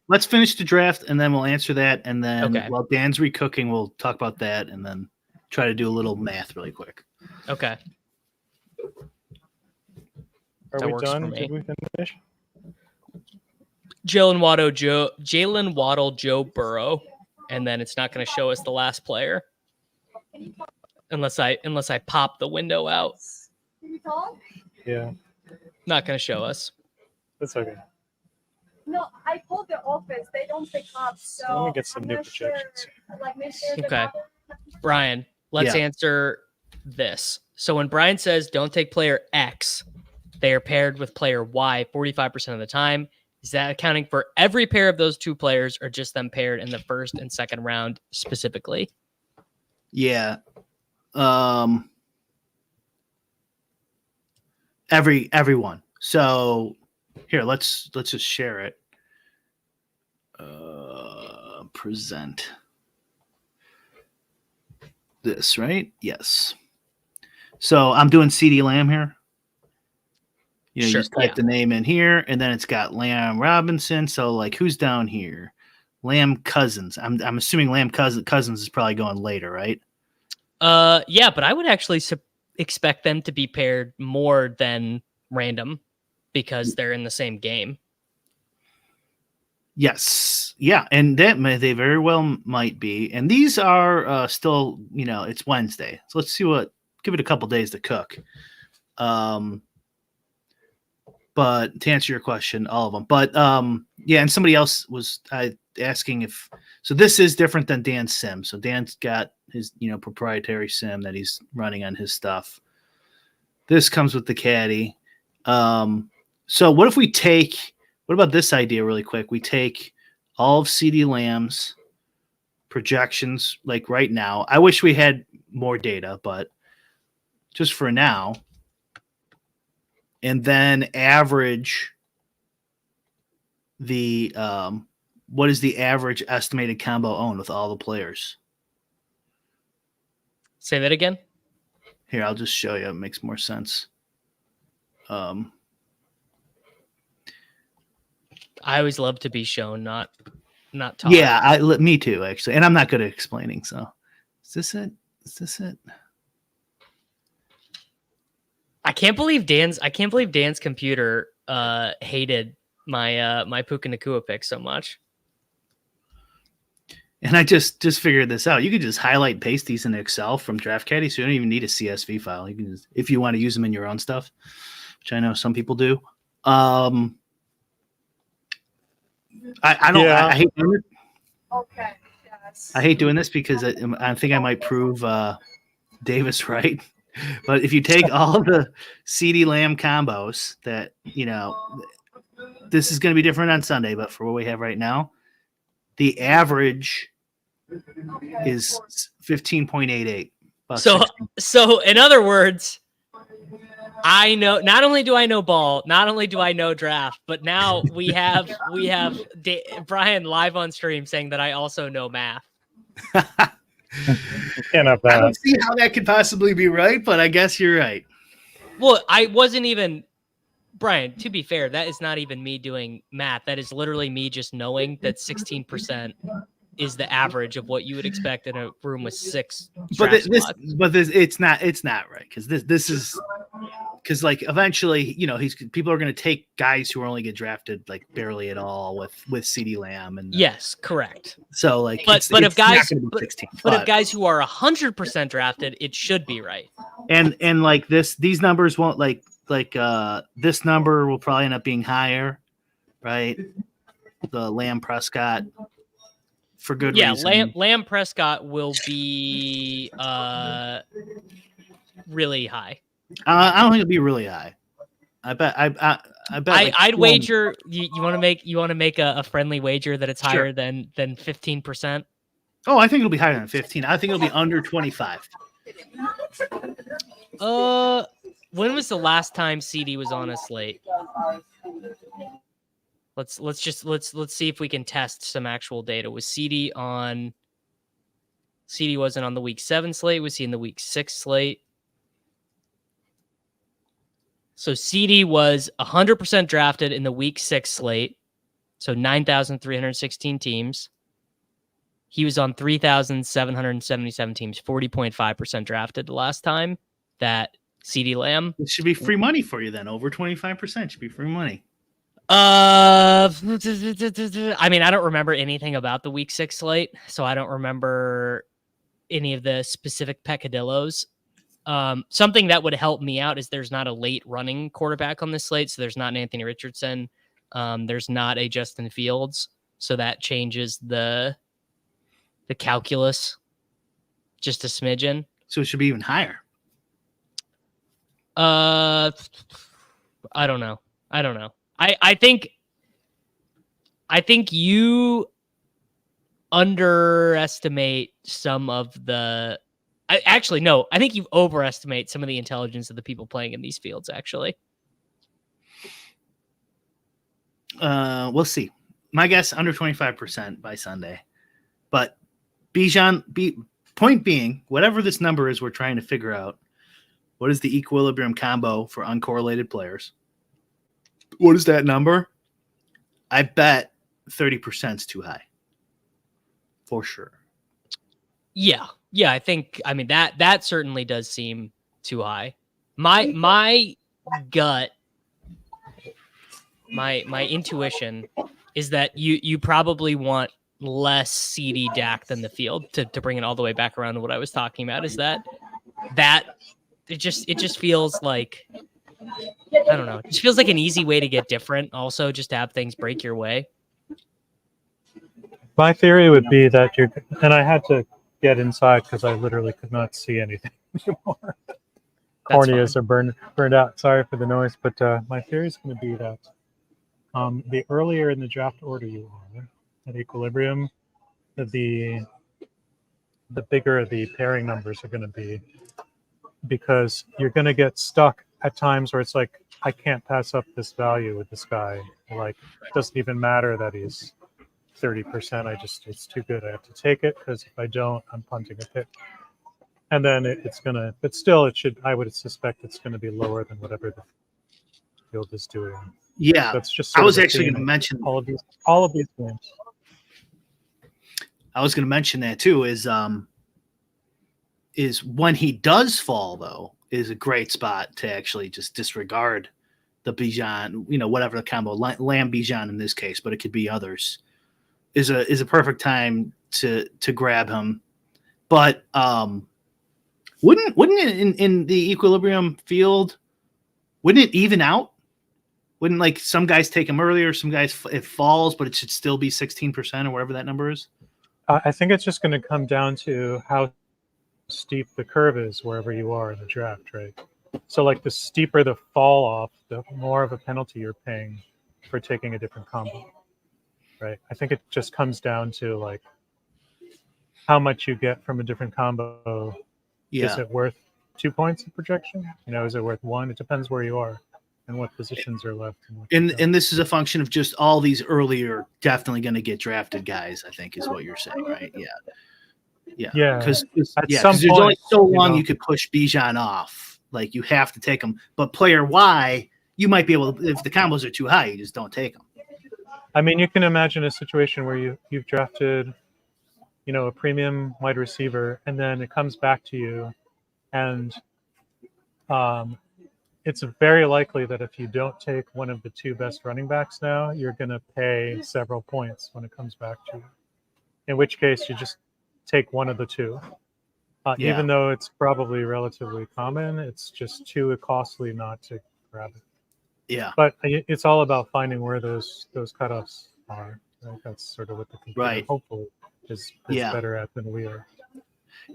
Let's finish the draft and then we'll answer that, and then Okay. while Dan's recooking, we'll talk about that and then try to do a little math really quick. okay, Are That we works for done? me. Did we finish? Jalen Waddle, Joe Burrow, and then it's not going to show us the last player unless I pop the window out. Yeah, Not going to show us. that's okay. No, I called the office. They don't pick up. So Let me get some I'm new not sure. projections. Like maybe there's Okay. another- Brian, let's Yeah. answer this. So when Brian says don't take player X, they are paired with player Y 45% of the time. Is that accounting for every pair of those two players or just them paired in the first and second round specifically? Yeah. Everyone. So here, let's just share it. Present this, right? Yes. So I'm doing CeeDee Lamb here. You Sure, just type yeah. the name in here, and then it's got Lamb Robinson. So like, who's down here? Lamb Cousins. I'm assuming Lamb Cousins is probably going later, right? Yeah, but I would actually expect them to be paired more than random because they're in the same game. Yes. Yeah. And they very well might be. And these are still, it's Wednesday. So let's see give it a couple days to cook. But to answer your question, all of them. But yeah, and somebody else was asking so this is different than Dan's sim. So Dan's got his, proprietary sim that he's running on his stuff. This comes with the caddy. So what if what about this idea really quick? We take all of CeeDee Lamb's projections, like right now. I wish we had more data, but just for now. And then average the what is the average estimated combo owned with all the players? Say that again. Here, I'll just show you. It makes more sense. I always love to be shown, not taught. Yeah, me too, actually. And I'm not good at explaining. So, is this it? Is this it? I can't believe Dan's computer hated my Puka Nucua pick so much. And I just figured this out. You could just highlight and paste these in Excel from Draft Caddy, so you don't even need a CSV file. You can just, if you want to use them in your own stuff, which I know some people do. I don't. Yeah. I hate doing it. Okay. Yes. I hate doing this because I think I might prove Davis right. But if you take all the CeeDee Lamb combos that, this is going to be different on Sunday, but for what we have right now, the average is 15.88. So in other words, I know, not only do I know ball, not only do I know draft, but now we have Brian live on stream saying that I also know math. Can't have I that. don't see how that could possibly be right, but I guess you're right. Well, I wasn't even, Brian, to be fair, that is not even me doing math. That is literally me just knowing that 16% is the average of what you would expect in a room with 6 draft spots. It's not right, because this is because like eventually people are going to take guys who only get drafted like barely at all with CeeDee Lamb and yes, correct. So like if guys who are 100% drafted, it should be right. And like these numbers won't like this number will probably end up being higher, right? The Lamb Prescott. For good reason. Lamb Prescott will be really high. I don't think it'll be really high. I bet. I'd wager. You want to make a friendly wager that it's higher than 15%. Oh, I think it'll be higher than 15. I think it'll be under 25. When was the last time CeeDee was on a slate? Let's see if we can test some actual data. Was CeeDee on? CeeDee wasn't on the week 7 slate. Was he in the week 6 slate? So CeeDee was 100% drafted in the week 6 slate. So 9,316 teams. He was on 3,777 teams, 40.5% drafted the last time that CeeDee Lamb. It should be free money for you then. Over 25% should be free money. I mean, I don't remember anything about the week 6 slate, so I don't remember any of the specific peccadillos. Something that would help me out is there's not a late running quarterback on this slate, so there's not an Anthony Richardson. There's not a Justin Fields, so that changes the calculus just a smidgen. So it should be even higher. I don't know. I think you underestimate some of the. I think you overestimate some of the intelligence of the people playing in these fields. Actually, we'll see. My guess under 25% by Sunday, but point being, whatever this number is, we're trying to figure out what is the equilibrium combo for uncorrelated players. What is that number? I bet 30% is too high. For sure. Yeah. I mean that certainly does seem too high. My gut, my intuition is that you probably want less CeeDee Dak than the field to bring it all the way back around to what I was talking about. Is that it just feels like, I don't know. It just feels like an easy way to get different. Also, just to have things break your way. My theory would be that and I had to get inside because I literally could not see anything anymore. Corneas are burned out. Sorry for the noise, but my theory is going to be that the earlier in the draft order you are at equilibrium, the bigger the pairing numbers are going to be, because you're going to get stuck at times where it's like, I can't pass up this value with this guy. Like, it doesn't even matter that he's 30%. It's too good. I have to take it because if I don't, I'm punting a pick. And then it's gonna, but still, I would suspect it's gonna be lower than whatever the field is doing. Yeah, That's just I was a actually theme going to mention all of these games. I was going to mention that too. Is when he does fall though is a great spot to actually just disregard the Bijan, whatever the combo, Lamb Bijan in this case, but it could be others. Is a perfect time to grab him, but wouldn't it in the equilibrium field? Wouldn't it even out? Wouldn't like some guys take him earlier, some guys it falls, but it should still be 16% or whatever that number is? I think it's just going to come down to how steep the curve is wherever you are in the draft, right? So like the steeper the fall off, the more of a penalty you're paying for taking a different combo, right? I think it just comes down to like how much you get from a different combo. Yeah. Is it worth 2 points of projection? Is it worth 1? It depends where you are and what positions are left. And this is a function of just all these earlier definitely going to get drafted guys, I think is what you're saying, right? Yeah. Because there's only so long you could push Bijan off. Like you have to take him. But player Y, you might be able to, if the combos are too high, you just don't take them. I mean, you can imagine a situation where you've drafted, a premium wide receiver, and then it comes back to you, and it's very likely that if you don't take one of the 2 best running backs now, you're going to pay several points when it comes back to you. In which case, you just take one of the 2. Even though it's probably relatively common, it's just too costly not to grab it. Yeah. But it's all about finding where those cutoffs are. Right? That's sort of what the computer hopefully is better at than we are.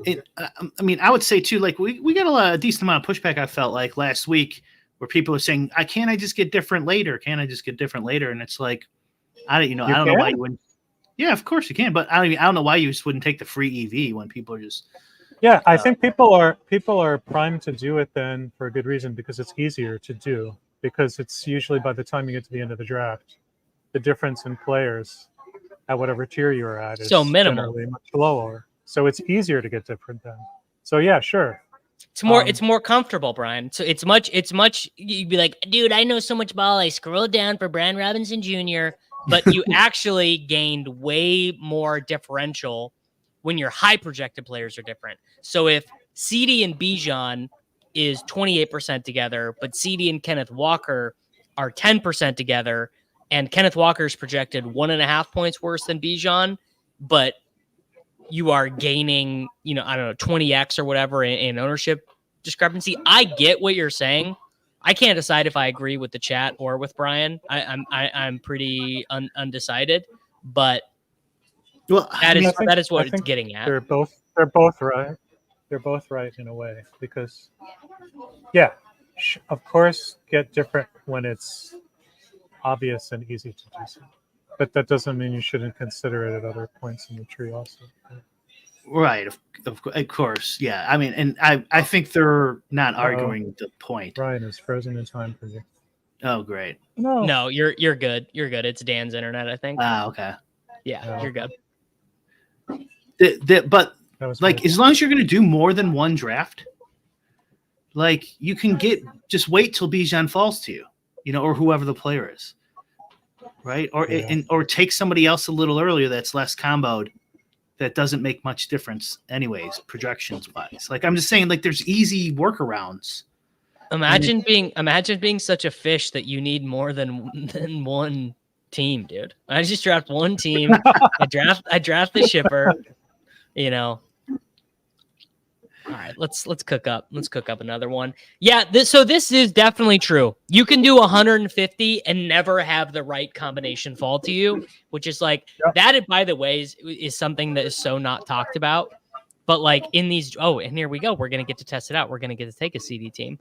I mean, I would say too, like we got a decent amount of pushback. I felt like last week where people are saying, "Can't I just get different later? Can't I just get different later?" And it's like, I don't know why you wouldn't. Yeah, of course you can, but I don't know why you just wouldn't take the free EV when people are just. Yeah, I think people are primed to do it then for a good reason because it's easier to do because it's usually by the time you get to the end of the draft, the difference in players at whatever tier you're at is so minimal, generally much lower. So it's easier to get different then. So yeah, sure. It's more comfortable, Brian. So it's much you'd be like, dude, I know so much ball. I scrolled down for Brian Robinson Jr., but you actually gained way more differential when your high projected players are different. So if CeeDee and Bijan is 28% together, but CeeDee and Kenneth Walker are 10% together, and Kenneth Walker's projected 1.5 points worse than Bijan, but you are gaining, 20x or whatever in ownership discrepancy. I get what you're saying. I can't decide if I agree with the chat or with Brian. I'm pretty undecided, but that is what it's getting at. They're both right. They're both right in a way because, of course, get different when it's obvious and easy to do so. But that doesn't mean you shouldn't consider it at other points in the tree also. Right, of course, yeah. I mean, and I think they're not arguing the point. Brian is frozen in time for you. Oh, great. No, you're good. You're good. It's Dan's internet, I think. Okay. Yeah, you're good. But like, as long as you're going to do more than one draft, like you can just wait till Bijan falls to you, or whoever the player is, right? Or take somebody else a little earlier that's less comboed. That doesn't make much difference anyways, projections wise. Like I'm just saying, like there's easy workarounds. Imagine being such a fish that you need more than one team, dude. I just draft one team. I draft the shipper, All right, let's cook up. Let's cook up another one. Yeah, this is definitely true. You can do 150 and never have the right combination fall to you, which is like that. By the way, is something that is so not talked about. But like in these, and here we go. We're gonna get to test it out. We're gonna get to take a CeeDee team.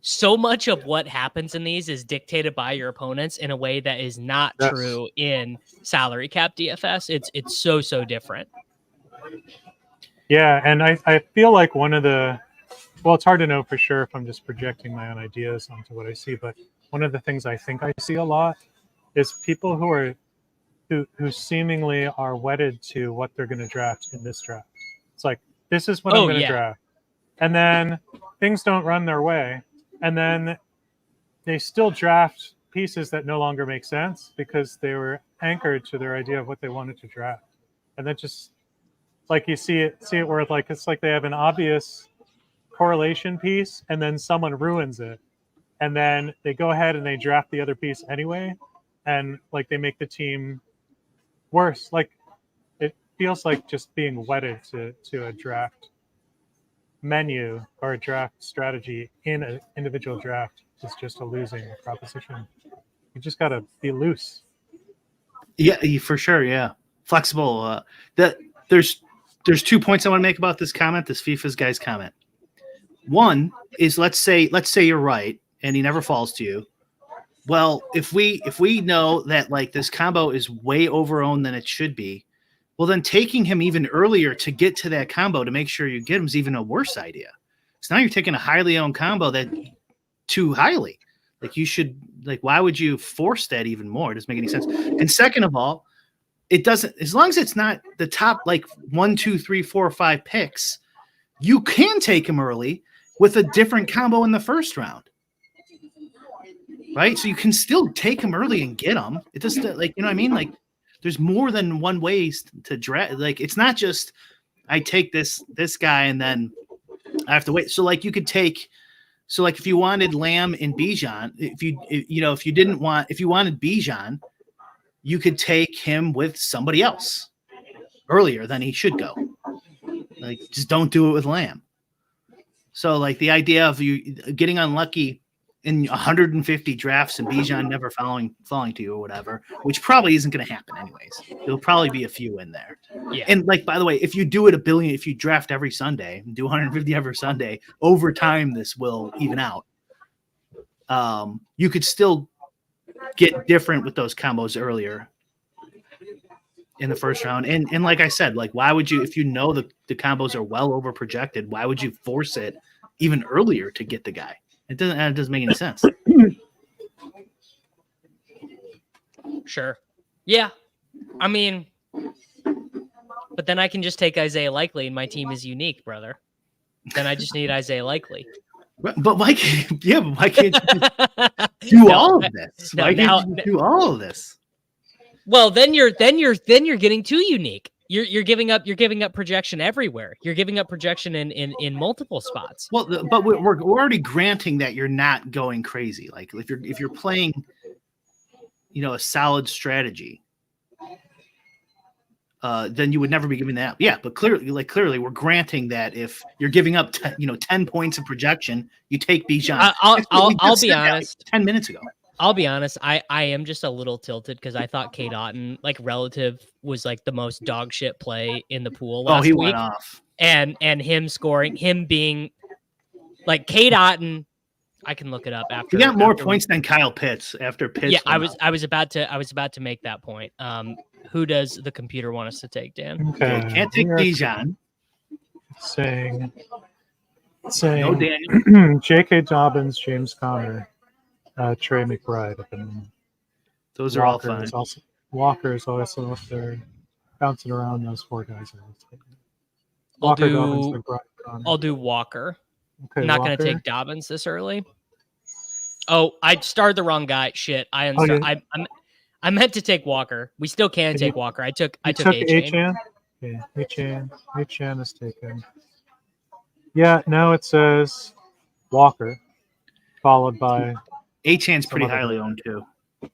So much of what happens in these is dictated by your opponents in a way that is not true in salary cap DFS. It's so different. Yeah, and I feel like it's hard to know for sure if I'm just projecting my own ideas onto what I see, but one of the things I think I see a lot is people who seemingly are wedded to what they're going to draft in this draft. It's like, this is what I'm going to draft. And then things don't run their way. And then they still draft pieces that no longer make sense because they were anchored to their idea of what they wanted to draft. And that just, like, you see it where it's like they have an obvious correlation piece and then someone ruins it. And then they go ahead and they draft the other piece anyway. And like, they make the team worse. Like, it feels like just being wedded to a draft menu or a draft strategy in an individual draft is just a losing proposition. You just got to be loose. Yeah, for sure. Yeah, flexible. There's 2 points I want to make about this comment. This FIFA's guy's comment. One is let's say you're right and he never falls to you. Well, if we know that like this combo is way over-owned than it should be, well, then taking him even earlier to get to that combo to make sure you get him is even a worse idea. So now you're taking a highly owned combo that too highly. Like you should, like, why would you force that even more? It doesn't make any sense. And second of all, it doesn't, as long as it's not the top like 1, 2, 3, 4, 5 picks, you can take him early with a different combo in the first round. Right? So you can still take him early and get him. It just like, you know what I mean? Like, there's more than one way to draft. Like, it's not just I take this guy and then I have to wait. So like you could take, so like if you wanted Lamb and Bijan, if you wanted Bijan, you could take him with somebody else earlier than he should go. Like, just don't do it with Lamb. So like the idea of you getting unlucky in 150 drafts and Bijan never falling to you or whatever, which probably isn't going to happen anyways. There'll probably be a few in there. Yeah. And like, by the way, if you do it if you draft every Sunday and do 150 every Sunday, over time, this will even out. You could still get different with those combos earlier in the first round. And like I said, like, why would you, if you know the combos are well over projected, why would you force it even earlier to get the guy? It doesn't make any sense. Sure. Yeah. I mean, but then I can just take Isaiah Likely and my team is unique, brother. Then I just need Isaiah Likely. But why can't you do all of this? Why can't you do all of this? Well, then you're getting too unique. You're giving up projection everywhere. You're giving up projection in multiple spots. Well, but we're already granting that you're not going crazy. Like if you're playing, a solid strategy, then you would never be giving that up. Yeah, but clearly we're granting that if you're giving up 10 points of projection, you take Bijan. I'll be honest. 10 minutes ago. I'll be honest. I am just a little tilted because I thought Cade Otton, like, relative, was like the most dog shit play in the pool last week. Went off. And him being like Cade Otton. I can look it up after. He got more points than Kyle Pitts after Pitts. Yeah, I was about to make that point. Who does the computer want us to take, Dan? Okay, can't take Bijan. Saying no Daniel. J.K. Dobbins, James Conner, Trey McBride. Those are all fine. Walker is also up there, bouncing around those 4 guys. Dobbins, McBride, Conner. I'll do Walker. Okay, I'm not going to take Dobbins this early. Oh, I started the wrong guy. Shit, I I meant to take Walker. We still can take Walker. I took Achane. Yeah, Achane is taken. Yeah, now it says Walker, followed by Achane's pretty highly owned too,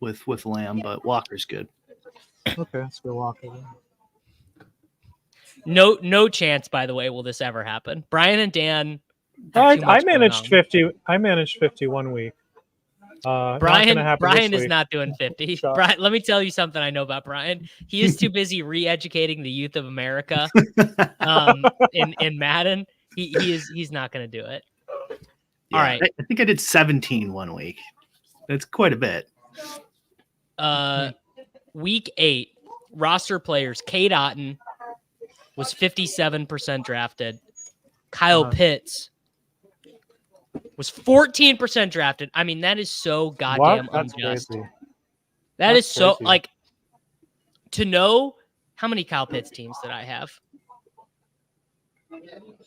with Lamb, but Walker's good. Okay, let's go Walker then. No chance, by the way, will this ever happen. Brian and Dan. I managed 50. I managed 50 1 week. Brian is not doing 50. Brian, let me tell you something I know about Brian. He is too busy re-educating the youth of America in Madden. He's not going to do it. Yeah, all right. I think I did 17 1 week. That's quite a bit. Week 8 roster players. Cade Otton was 57% drafted. Kyle Pitts was 14% drafted. I mean, that is so goddamn unjust. Crazy. That That's is so crazy. like to know how many Kyle Pitts teams did I have?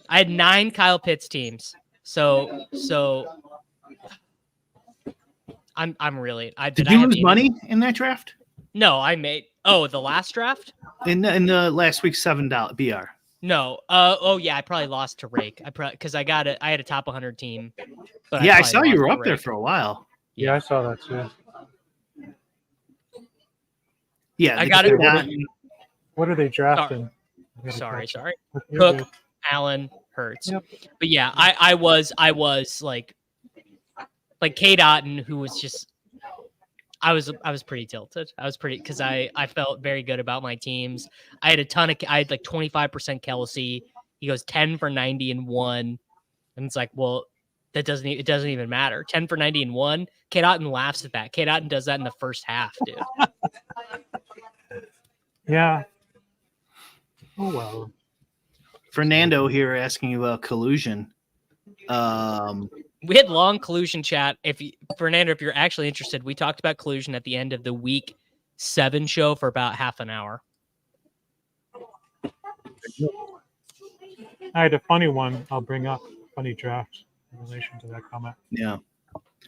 I had 9 Kyle Pitts teams. So I'm really Did I you have lose any? money in that draft? No, I made the last draft? In the last week's $7 BR. No. Yeah, I probably lost to Rake. Because I had a top 100 team. But Yeah, I probably saw you lost were to up there Rake. for a while. Yeah, I saw that too. Yeah, I got it. What are they drafting? Sorry. You're Cook, good. Allen, Hurts. Yep. But yeah, I was like Kate Otten, who was just I was pretty tilted. I was pretty because I felt very good about my teams. I had like 25% Kelsey. He goes 10 for 90 and 1. And it's like, well, it doesn't even matter. 10 for 90 and 1. Kate Otten laughs at that. Kate Otten does that in the first half, dude. Yeah. Oh well. Fernando here asking you about collusion. We had long collusion chat. Fernando, if you're actually interested, we talked about collusion at the end of the week 7 show for about half an hour. I had a funny one. I'll bring up funny draft in relation to that comment. Yeah.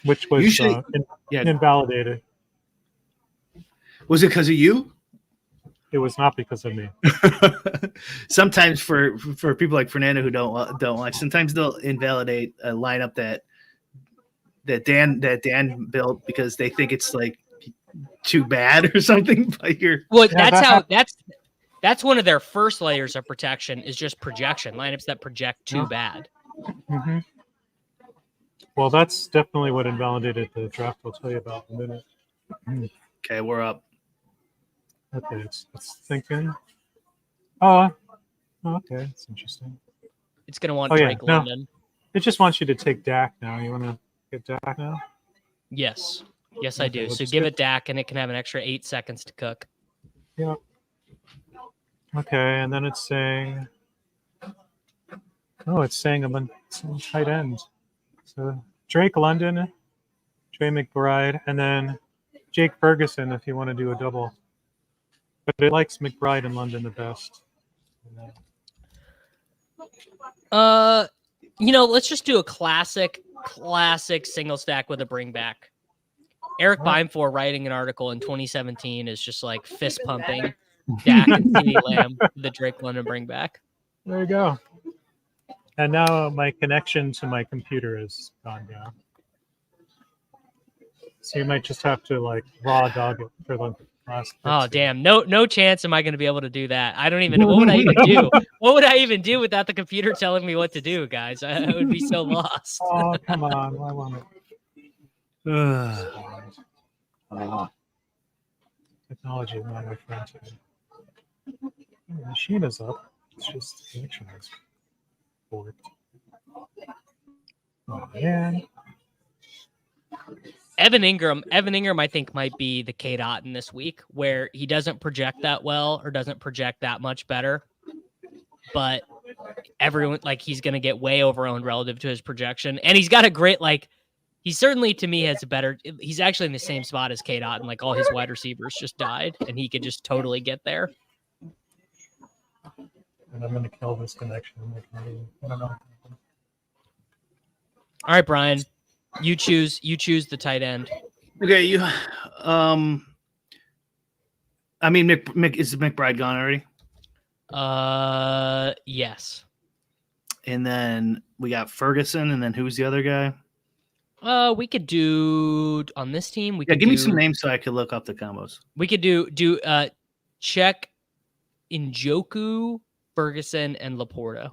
Which was Usually- invalidated. Was it because of you? It was not because of me. Sometimes for people like Fernando who don't watch, sometimes they'll invalidate a lineup that Dan built because they think it's like too bad or something. But that's one of their first layers of protection is just projection lineups that project too bad. Mm-hmm. Well, that's definitely what invalidated the draft. I'll tell you about in a minute. Okay, we're up. Okay, it's thinking. Oh, okay, that's interesting. It's gonna want Drake London. It just wants you to take Dak now. You want to get Dak now? Yes, I do. So give it Dak, and it can have an extra 8 seconds to cook. Yeah. Okay, and then it's saying. Oh, it's saying I'm on tight end. So Drake London, Trey McBride, and then Jake Ferguson if you want to do a double. But it likes McBride and London the best. Let's just do a classic single stack with a bring back. Eric Beimfor writing an article in 2017 is just like fist pumping Dak and CeeDee Lamb, the Drake London bring back. There you go. And now my connection to my computer is gone down. So you might just have to like raw dog it for the last. Oh damn! No chance am I going to be able to do that. I don't even. What would I even do? What would I even do without the computer telling me what to do, guys? I would be so lost. Oh come on! Why won't it? Technology is not my friend today. The machine is up. It's just the connection is forked. Oh man. Evan Ingram, I think, might be the Kate Otten this week, where he doesn't project that well or doesn't project that much better. But everyone, he's going to get way overowned relative to his projection. And he's got a great, he certainly, to me, has a better, he's actually in the same spot as Kate Otten. All his wide receivers just died, and he could just totally get there. And I'm going to kill this connection. I don't know. All right, Brian. You choose the tight end. Okay, is McBride gone already? Yes. And then we got Ferguson, and then who's the other guy? We could do on this team. Give me some names so I could look up the combos. We could do check Njoku, Ferguson, and Laporta.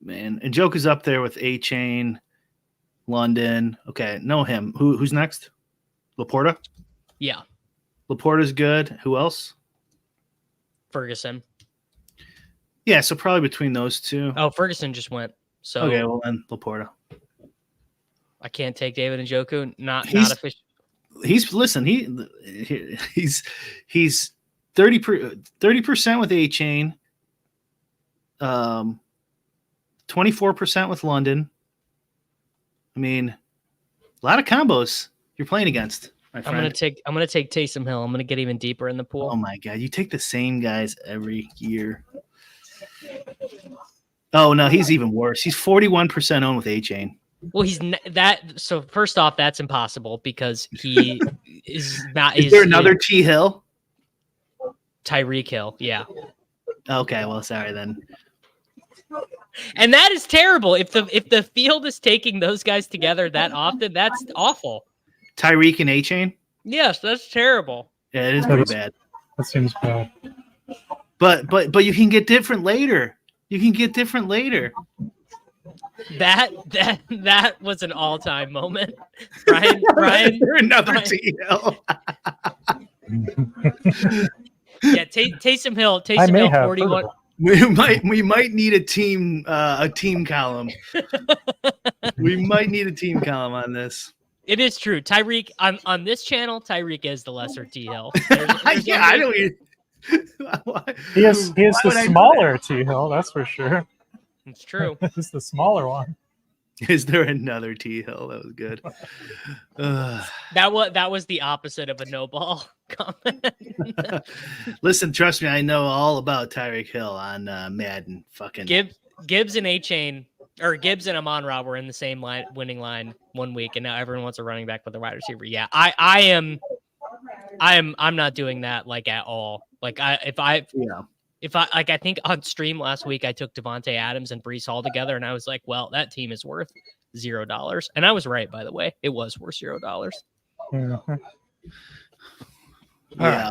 Man, and Joke is up there with Achane, London. Okay, know him. Who's next? Laporta? Yeah. Laporta's good. Who else? Ferguson. Yeah, so probably between those two. Oh, Ferguson just went. So okay, well then Laporta. I can't take David Njoku. Not official. He's 30% with Achane. 24% with London. I mean, lot of combos you're playing against, my friend. I'm gonna take Taysom Hill. I'm gonna get even deeper in the pool. Oh my god, you take the same guys every year. Oh no, he's even worse. He's 41% owned with Achane. Well, he's that. So first off, that's impossible because he is not. Is there another T Hill? Tyreek Hill, yeah. Okay, well, sorry then. And that is terrible. If the field is taking those guys together that often, that's awful. Tyreek and Achane? Yes, that's terrible. Yeah, it is pretty bad. That seems bad. But you can get different later. You can get different later. That was an all-time moment. Brian, another Brian. TL. Yeah, Taysom Hill 41. We might need a team column. We might need a team column on this. It is true. Tyreek on this channel, Tyreek is the lesser T Hill. Yeah, I don't even. He is the smaller T Hill, that's for sure. It's true. It's the smaller one. Is there another T Hill? That was good. That was the opposite of a no ball comment. Listen, trust me, I know all about Tyreek Hill on Madden. Fucking Gibbs and Achane, or Gibbs and Amon-Ra were in the same winning line one week, and now everyone wants a running back with a wide receiver. Yeah, I'm not doing that like at all. Like I think on stream last week I took Devontae Adams and Breece Hall together, and I was like, well, that team is worth $0, and I was right, by the way. It was worth $0. Mm-hmm. Yeah.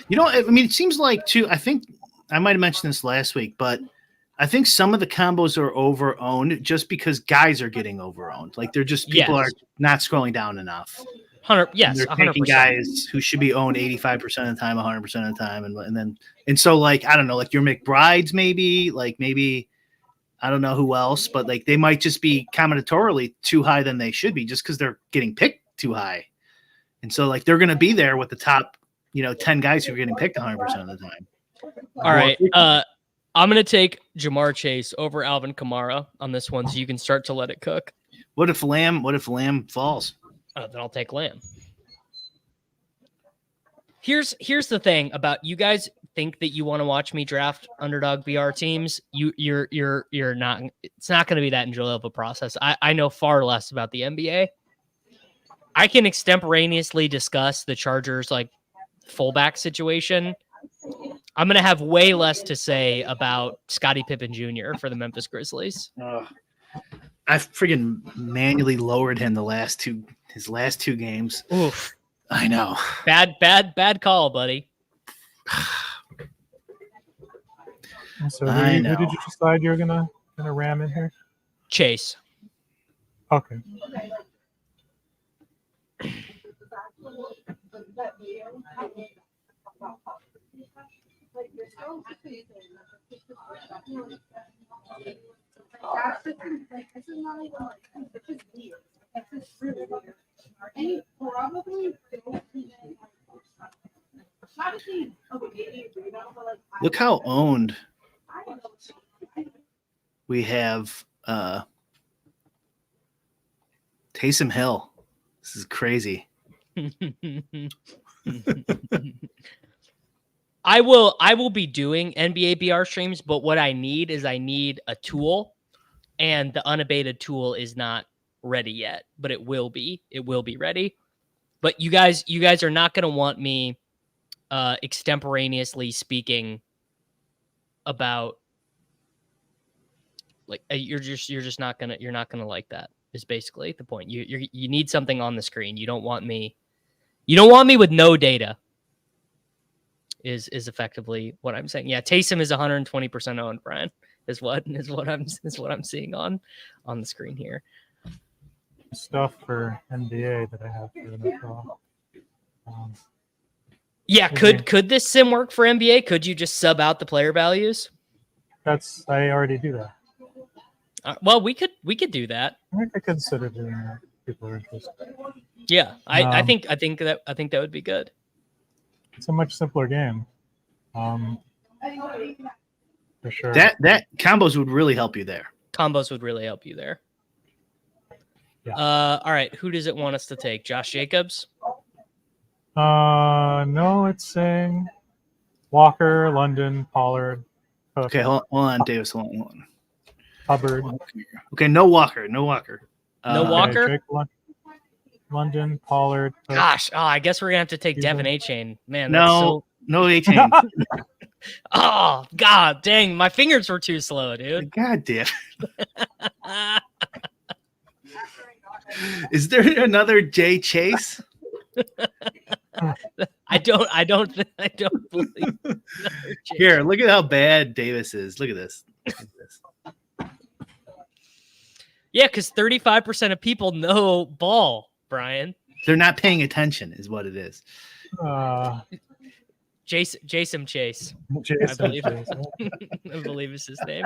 You know, I mean, it seems like too. I think I might have mentioned this last week, but I think some of the combos are over-owned just because guys are getting over-owned. Like they're just people are not scrolling down enough. 100, yes, they're 100%. taking guys who should be owned 85% of the time, 100% of the time, and so like I don't know, like your McBrides maybe I don't know who else, but like they might just be combinatorially too high than they should be just because they're getting picked too high, and so like they're going to be there with the top 10 guys who are getting picked 100% of the time. All right, I'm going to take Jamar Chase over Alvin Kamara on this one, so you can start to let it cook. What if Lamb falls? Then I'll take Lamb. Here's the thing about you guys think that you want to watch me draft underdog BR teams. You're not. It's not going to be that enjoyable of a process. I know far less about the NBA. I can extemporaneously discuss the Chargers like fullback situation. I'm going to have way less to say about Scottie Pippen Jr. for the Memphis Grizzlies. I friggin' manually lowered him his last two games. Oof. I know. Bad call, buddy. So who did you decide you're gonna ram in here? Chase. Okay. Look how owned we have Taysom Hill. This is crazy. I will be doing NBA BR streams, but what I need is a tool, and the unabated tool is not ready yet, but it will be ready. But you guys are not going to want me extemporaneously speaking about like you're not gonna like that is basically the point. You need something on the screen. You don't want me with no data. Is effectively what I'm saying. Yeah, Taysom is 120% owned, Brian. Is what I'm seeing on the screen here. Stuff for NBA that I have for NFL. Yeah, could this sim work for NBA? Could you just sub out the player values? I already do that. Well, we could do that. I could consider doing that. People are interested. Yeah, I think that would be good. It's a much simpler game. For sure. That combos would really help you there. Combos would really help you there. All right. Who does it want us to take? Josh Jacobs? No, it's saying Walker, London, Pollard, Cook, Okay, hold on, Davis. Hold on. Hubbard. Okay, no Walker. No Walker. No Walker? Drake, London, Pollard. Cook. Gosh, I guess we're gonna have to take Devin Achane. Man, no Achane. Oh God, dang, my fingers were too slow, dude. God damn. Is there another Jay Chase? I don't believe. Here, look at how bad Davis is. Look at this. Yeah, because 35% of people know ball, Brian. They're not paying attention, is what it is. Jason Chase. I believe is his name.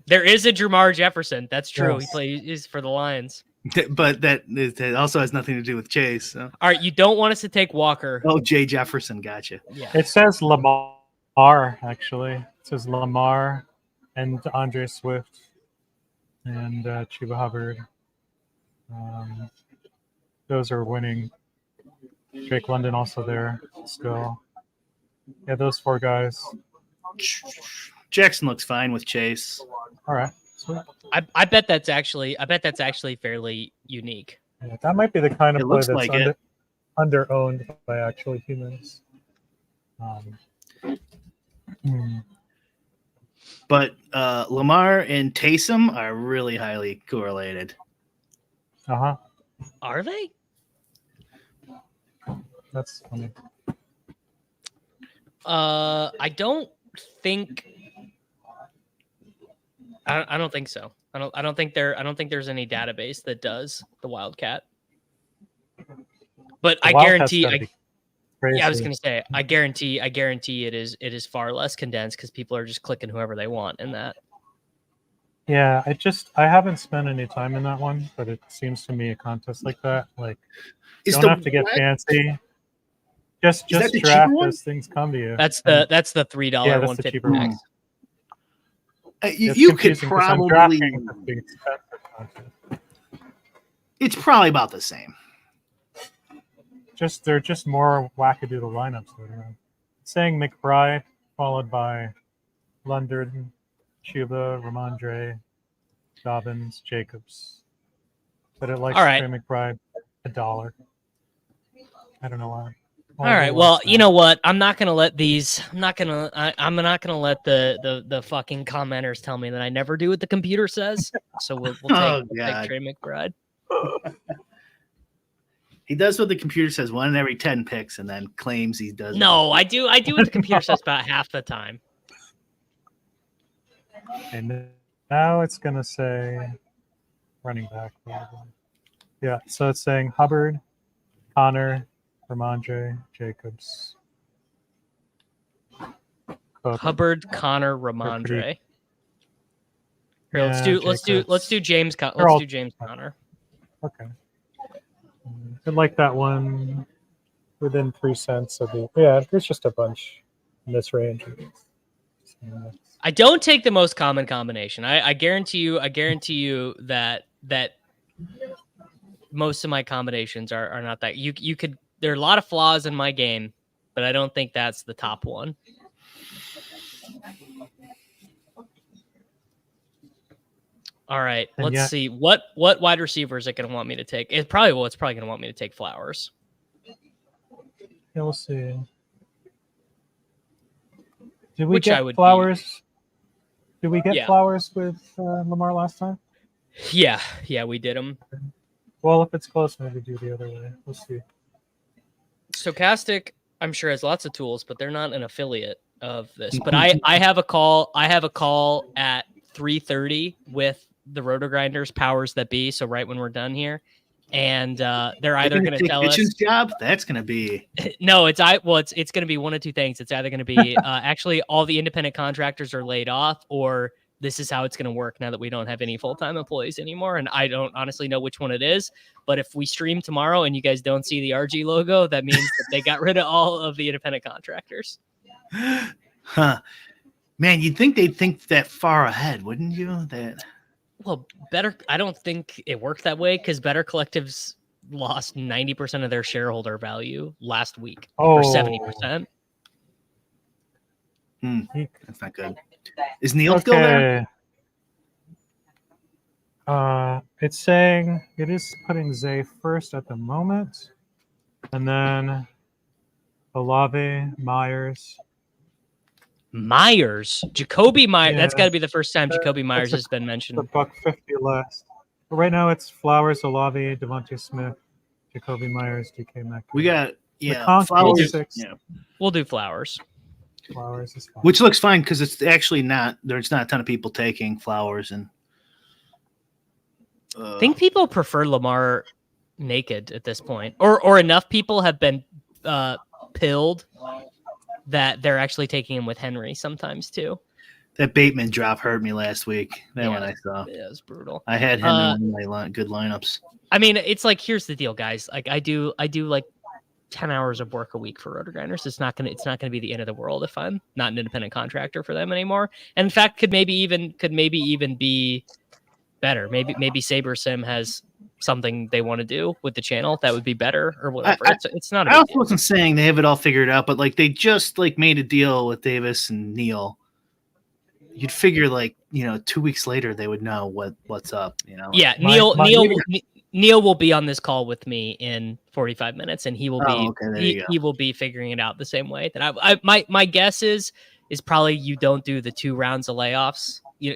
There is a Jamar Jefferson. That's true. Yes. He plays for the Lions. But that also has nothing to do with Chase. So. All right, you don't want us to take Walker. Oh, Jay Jefferson, gotcha. Yeah. It says Lamar, actually. It says Lamar and Andre Swift and Chuba Hubbard. Those are winning. Drake London also there still. Yeah, those 4 guys. Jackson looks fine with Chase. All right. Sweet. I bet that's actually fairly unique. Yeah, that might be the kind of play looks that's like under-owned by actual humans. But Lamar and Taysom are really highly correlated. Uh-huh. Are they? That's funny. I don't think. I don't think so. I don't think there's any database that does the Wildcat. But I guarantee. Yeah, I was gonna say. I guarantee it is far less condensed because people are just clicking whoever they want in that. Yeah, I haven't spent any time in that one, but it seems to me a contest like that, like, you don't have to get fancy. Just draft as things come to you. That's the $3 yeah, that's the $150 cheaper max. one. You could probably. It's probably about the same. They're just more wackadoodle lineups. It's saying McBride followed by London, Chuba, Ramondre, Dobbins, Jacobs. But it likes Trey McBride $1. I don't know why. All right. Well, you know what? I'm not gonna let these. I'm not gonna let the fucking commenters tell me that I never do what the computer says. So we'll take Trey McBride. He does what the computer says 1 in every 10 picks, and then claims he does. No, I do what the computer says about half the time. And now it's gonna say running back. Yeah. So it's saying Hubbard, Connor, Ramondre, Jacobs. Cook. Hubbard, Connor, Ramondre. Here, Yeah, let's do James Conner. Okay. I like that one within 3 cents of the. Yeah, there's just a bunch in this range. I don't take the most common combination. I guarantee you that most of my combinations are not that. You could. There are a lot of flaws in my game, but I don't think that's the top one. All right, let's see what wide receiver is it going to want me to take. It's probably going to want me to take Flowers. Yeah, we'll see. Did we get Flowers? Did we get Flowers with Lamar last time? Yeah, we did them. Well, if it's close, maybe do the other way. We'll see. Stochastic, I'm sure, has lots of tools, but they're not an affiliate of this. But I have a call. I have a call at 3:30 with the Roto Grinders powers that be. So right when we're done here, and they're either going to tell us job. That's going to be no. It's going to be one of two things. It's either going to be actually all the independent contractors are laid off, or this is how it's going to work now that we don't have any full-time employees anymore. And I don't honestly know which one it is. But if we stream tomorrow and you guys don't see the RG logo, that means that they got rid of all of the independent contractors. Huh. Man, you'd think they'd think that far ahead, wouldn't you? Well, I don't think it worked that way because Better Collectives lost 90% of their shareholder value last week, or 70%. That's not good. Is Neil still there? It's saying it is putting Zay first at the moment, and then Olave, Myers. Jacoby Myers. Yeah. That's got to be the first time Jacoby Myers That's has been mentioned. The $1.50 last. But right now it's Flowers, Olave, Devontae Smith, Jacoby Myers, DK Metcalf. We got Flowers. Yeah. We'll do Flowers. Flowers is fine. Which looks fine because it's actually not. There's not a ton of people taking Flowers, and I think people prefer Lamar naked at this point, or enough people have been pilled that they're actually taking him with Henry sometimes too. That Bateman drop hurt me last week. That one I saw. It was brutal. I had him in my good lineups. I mean, it's like, here's the deal, guys. Like I do like 10 hours of work a week for Roto Grinders. It's not gonna be the end of the world if I'm not an independent contractor for them anymore. And in fact, could maybe even be better. Maybe SaberSim has something they want to do with the channel that would be better or whatever. It's not. I also wasn't saying they have it all figured out, but like they just like made a deal with Davis and Neil. You'd figure 2 weeks later they would know what's up. Yeah, Neil will be on this call with me in 45 minutes, and he will be he will be figuring it out the same way that my guess is probably you don't do the 2 rounds of layoffs. You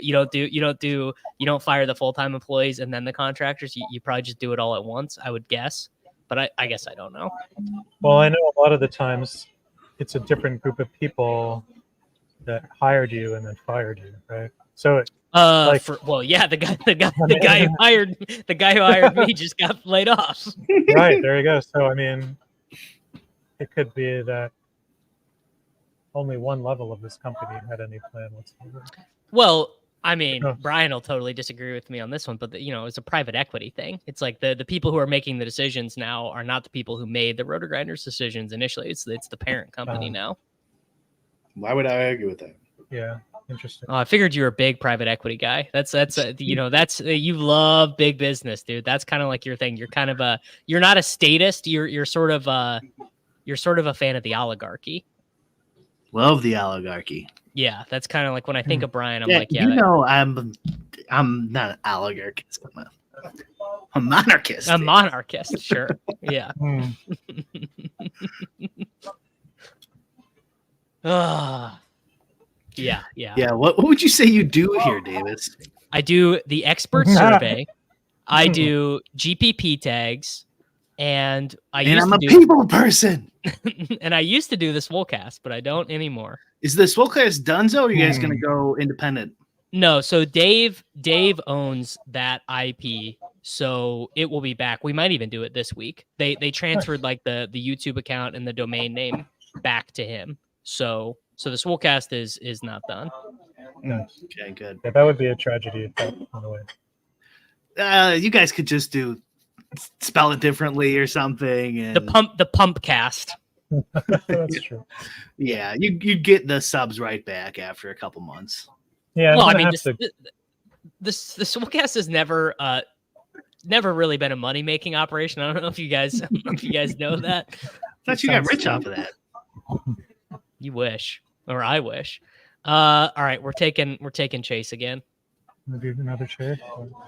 don't fire the full-time employees and then the contractors. You probably just do it all at once, I would guess. But I guess I don't know. Well, I know a lot of the times it's a different group of people that hired you and then fired you, right? So the guy who hired me just got laid off. Right, there you go. So I mean, it could be that only one level of this company had any plan whatsoever. Well, I mean, Brian will totally disagree with me on this one, but it's a private equity thing. It's like the people who are making the decisions now are not the people who made the Roto Grinders decisions initially. It's the parent company now. Why would I argue with that? Yeah, interesting. I figured you were a big private equity guy. That's you love big business, dude. That's kind of like your thing. You're kind of you're not a statist. You're sort of a fan of the oligarchy. Love the oligarchy. Yeah, that's kind of like when I think of Brian, I'm not an oligarchist. I'm a monarchist. A monarchist, sure. Yeah. Yeah. What would you say you do here, Davis? I do the expert survey. I do GPP tags, and I'm a people person. And I used to do the Swolecast, but I don't anymore. Is the Swolecast donezo, or are you guys going to go independent? No, so Dave owns that IP, so it will be back. We might even do it this week. They transferred like the YouTube account and the domain name back to him. So the Swolecast is not done. Okay, good. Yeah, that would be a tragedy if that went away. You guys could just spell it differently or something. And the pump cast. That's true. Yeah, you get the subs right back after a couple months. Yeah. Well, I mean, the Swolecast has never really been a money making operation. I don't know if you guys know that. I thought you got rich off of that. You wish, or I wish. All right, we're taking Chase again. Maybe another Chase.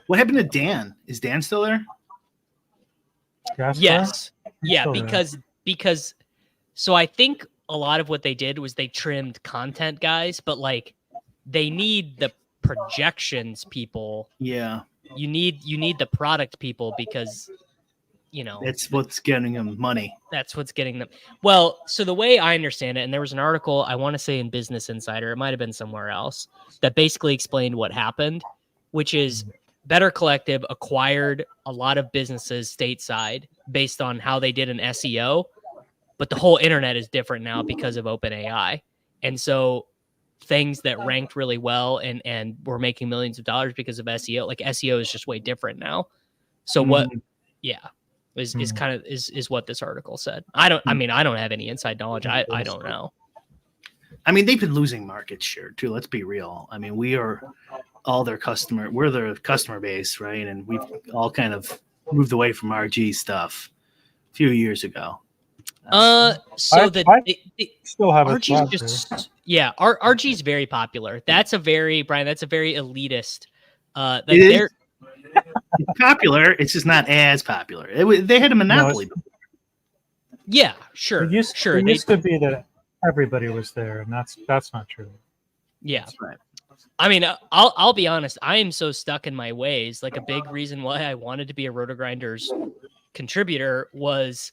What happened to Dan? Is Dan still there? Yes. Yeah, because so I think a lot of what they did was they trimmed content guys, but like they need the projections people. Yeah. You need the product people because that's what's getting them money. That's what's getting them. Well, so the way I understand it, and there was an article, I want to say in Business Insider, it might have been somewhere else, that basically explained what happened, which is Better Collective acquired a lot of businesses stateside based on how they did an SEO, but the whole internet is different now because of OpenAI. And so things that ranked really well and were making millions of dollars because of SEO, like SEO is just way different now. So is kind of what this article said. I don't have any inside knowledge. I don't know. I mean, they've been losing market share too. Let's be real. I mean, all their we're their customer base, right? And we've all kind of moved away from RG stuff a few years ago. I still have a RG's just RG's very popular. That's a very elitist. It's popular. It's just not as popular. They had a monopoly. Yeah, sure. It used to be that everybody was there, and that's not true. Yeah. That's right. I mean, I'll be honest. I am so stuck in my ways. Like, a big reason why I wanted to be a Roto-Grinders contributor was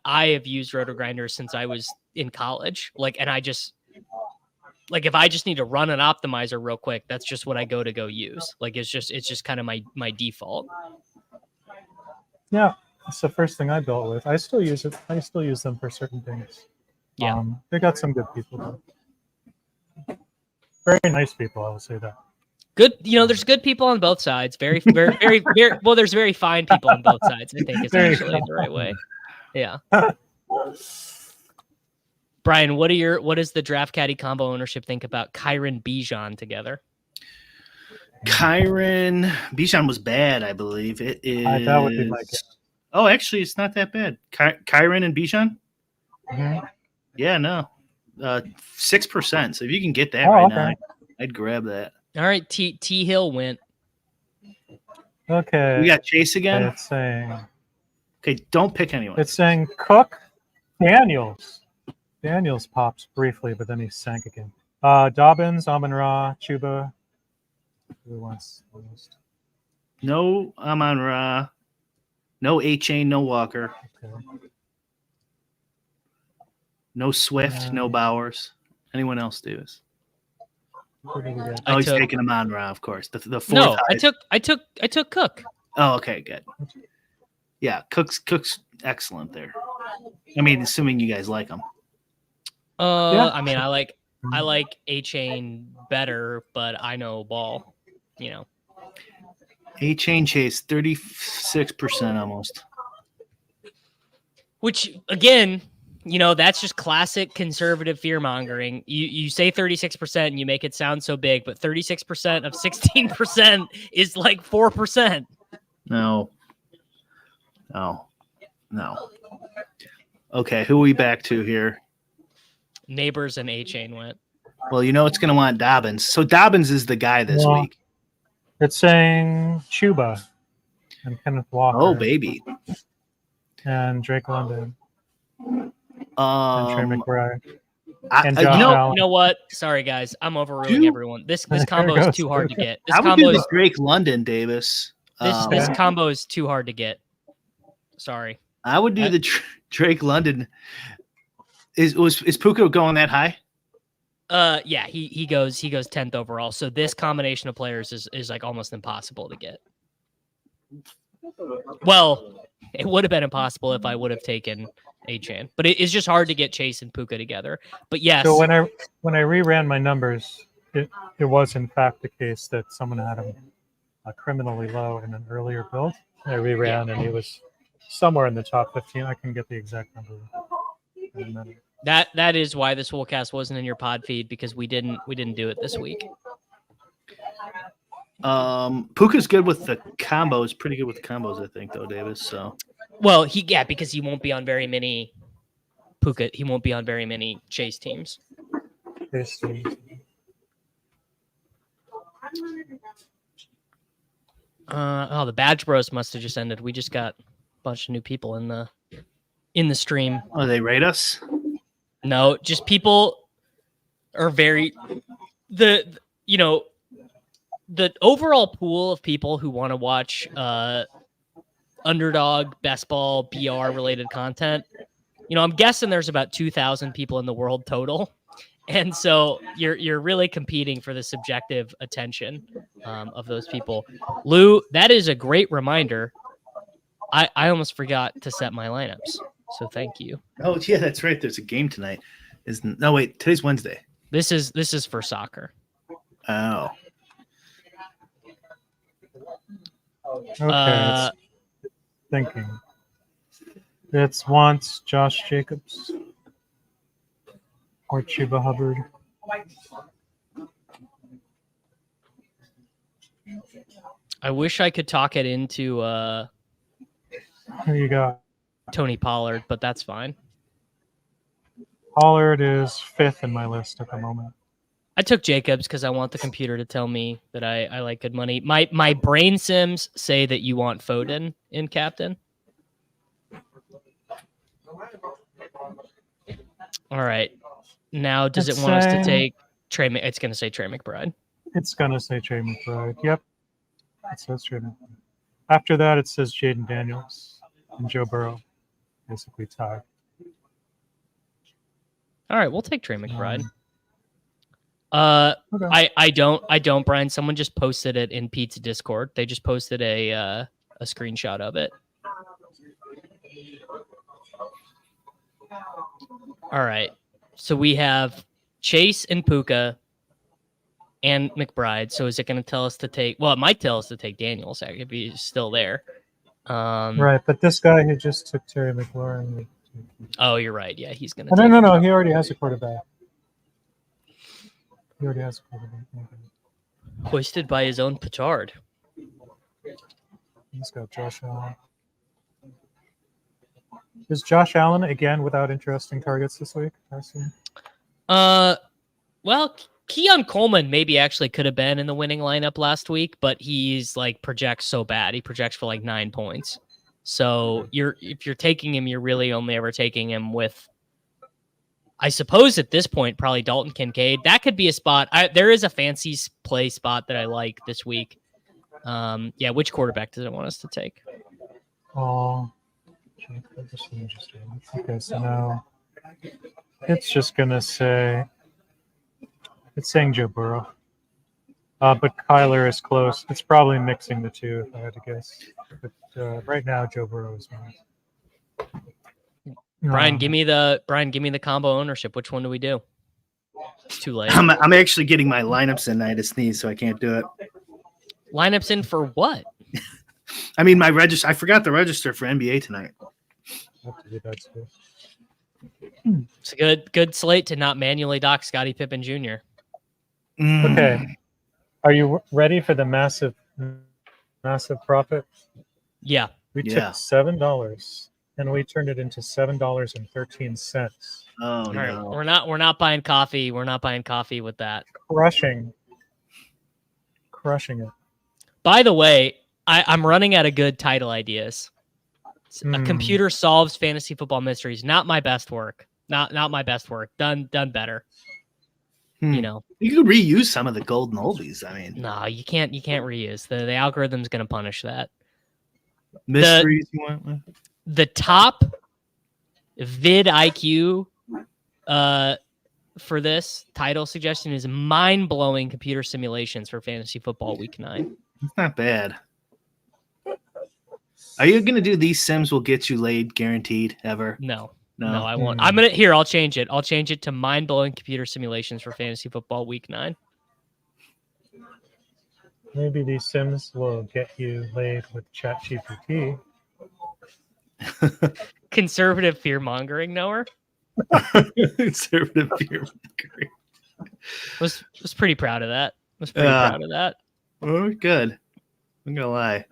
I have used Roto-Grinders since I was in college. Like, and I just if I just need to run an optimizer real quick, that's just what I go use. Like, it's just kind of my default. Yeah, it's the first thing I built with. I still use it. I still use them for certain things. Yeah, they got some good people though. Very nice people, I will say that. Good, there's good people on both sides. Very, very, very, very well. There's very fine people on both sides. I think it's actually the right way. Yeah. Brian, what does the Draft Caddy combo ownership think about Kyren Bijan together? Kyren Bijan was bad, I believe. It is. That would be my guess. Oh, actually, it's not that bad. Kyren and Bijan. Mm-hmm. Yeah, no, 6%. So if you can get that now, I'd grab that. All right, T Hill went. Okay. We got Chase again. It's saying. Okay, don't pick anyone. It's saying Cook, Daniels. Daniels pops briefly, but then he sank again. Dobbins, Amon-Ra, Chuba. Who wants the most? No Amon-Ra. No Achane, no Walker. Okay. No Swift, no Bowers. Anyone else do this? He's taking Amon-Ra, of course. The fourth. No, I took Cook. Oh, okay, good. Yeah, Cook's excellent there. I mean, assuming you guys like him. I mean, I like Achane better, but I know ball. Achane Chase 36% almost. Which again, that's just classic conservative fear mongering. You say 36% and you make it sound so big, but 36% of 16% is like 4%. No. Okay, who are we back to here? Nabers and Achane went. Well, it's going to want Dobbins. So Dobbins is the guy this week. It's saying Chuba and Kenneth Walker. Oh, baby. And Drake London. And Trey Um, McBride. I, Josh you know, Allen. You know what? Sorry, guys. I'm overruling everyone. This combo There is goes too hard to get. This I would combo do is the Drake London, Davis. this combo is too hard to get. Sorry. I would do the Drake London. Is Puka going that high? Yeah, he goes 10th overall. So this combination of players is like almost impossible to get. Well, it would have been impossible if I would have taken Achane, but it's just hard to get Chase and Puka together. But yes. So when I reran my numbers, it was in fact the case that someone had him criminally low in an earlier build. I reran and he was somewhere in the top 15. I can get the exact number in a minute. That is why this whole cast wasn't in your pod feed, because we didn't do it this week. Puka's good with the combos, pretty good with the combos, I think, though, Davis. So well, because he won't be on very many Puka. He won't be on very many Chase teams. The Badge Bros must have just ended. We just got a bunch of new people in the stream. Oh, they rate us? No, just people are very the overall pool of people who want to watch Underdog, Best Ball, BR related content. I'm guessing there's about 2,000 people in the world total. And so you're really competing for the subjective attention of those people. Lou, that is a great reminder. I almost forgot to set my lineups. So thank you. Oh, yeah, that's right. There's a game tonight. No, wait, today's Wednesday. This is for soccer. Oh. Okay, it's thinking. It wants Josh Jacobs or Chuba Hubbard. I wish I could talk it into Here you go. Tony Pollard, but that's fine. Pollard is 5th in my list at the moment. I took Jacobs because I want the computer to tell me that I like good money. My brain sims say that you want Foden in captain. All right. Now, does it want us to take Trey? It's going to say Trey McBride. It's going to say Trey McBride. Yep. It says Trey McBride. After that, it says Jaden Daniels and Joe Burrow. Basically tied. All right, we'll take Trey McBride. Okay. I don't, Brian. Someone just posted it in Pete's Discord. They just posted a screenshot of it. All right. So we have Chase and Puka and McBride. So is it going to tell us to take? Well, it might tell us to take Daniels if he's still there. Right, but this guy who just took Terry McLaurin. Oh, you're right. Yeah, he's going to. No. He already has a quarterback. Hoisted by his own petard. He's got Josh Allen. Is Josh Allen again without interesting targets this week? I see. Well, Keon Coleman maybe actually could have been in the winning lineup last week, but he's like projects so bad. He projects for like 9 points. So if you're taking him, you're really only ever taking him with, I suppose at this point, probably Dalton Kincaid. That could be a spot. There is a fancy play spot that I like this week. Yeah, which quarterback does it want us to take? Oh, okay. So now it's just gonna say it's saying Joe Burrow, but Kyler is close. It's probably mixing the two, if I had to guess. But right now, Joe Burrow is mine. Brian, give me the combo ownership. Which one do we do? It's too late. I'm actually getting my lineups in. I had to sneeze, so I can't do it. Lineups in for what? I mean, my register. I forgot to register for NBA tonight. It's a good slate to not manually dock Scottie Pippen Jr. Okay, are you ready for the massive profit? Yeah, we took $7 and we turned it into $7.13. Oh, all right. no. We're not buying coffee. We're not buying coffee with that. Crushing it. By the way, I'm running out of good title ideas. A computer solves fantasy football mysteries. Not my best work. Not my best work. Done better. You know. You could reuse some of the golden oldies. I mean, no, you can't reuse. The algorithm's going to punish that. Mysteries you want? The top vid IQ for this title suggestion is mind-blowing computer simulations for fantasy football week 9. It's not bad. Are you going to do these sims will get you laid guaranteed ever? No, I won't. I'll change it. I'll change it to mind-blowing computer simulations for fantasy football week 9. Maybe these sims will get you laid with ChatGPT. Conservative fear-mongering, Noah. Conservative fear-mongering. Was pretty proud of that. Proud of that. Oh, good. I'm going to lie.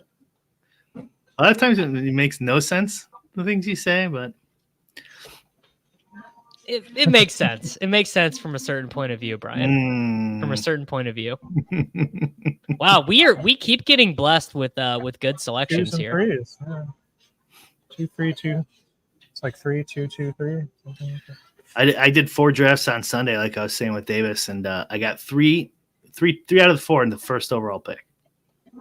A lot of times it makes no sense, the things you say, but it makes sense. It makes sense from a certain point of view, Brian. From a certain point of view. Wow, we keep getting blessed with good selections here. Threes. Yeah. 2, 3, 2. It's like 3, 2, 2, 3. Something like that. I did 4 drafts on Sunday, like I was saying with Davis, and I got three out of the 4 in the first overall pick.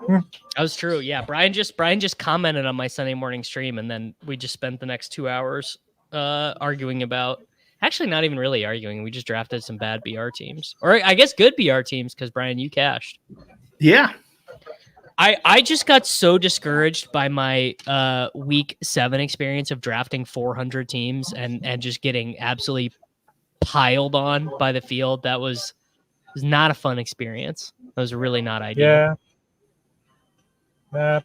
That was true. Yeah, Brian just commented on my Sunday morning stream, and then we just spent the next 2 hours arguing about. Actually, not even really arguing. We just drafted some bad BR teams, or I guess good BR teams, because Brian, you cashed. Yeah. I just got so discouraged by my week 7 experience of drafting 400 teams and just getting absolutely piled on by the field. That was not a fun experience. That was really not ideal. Yeah.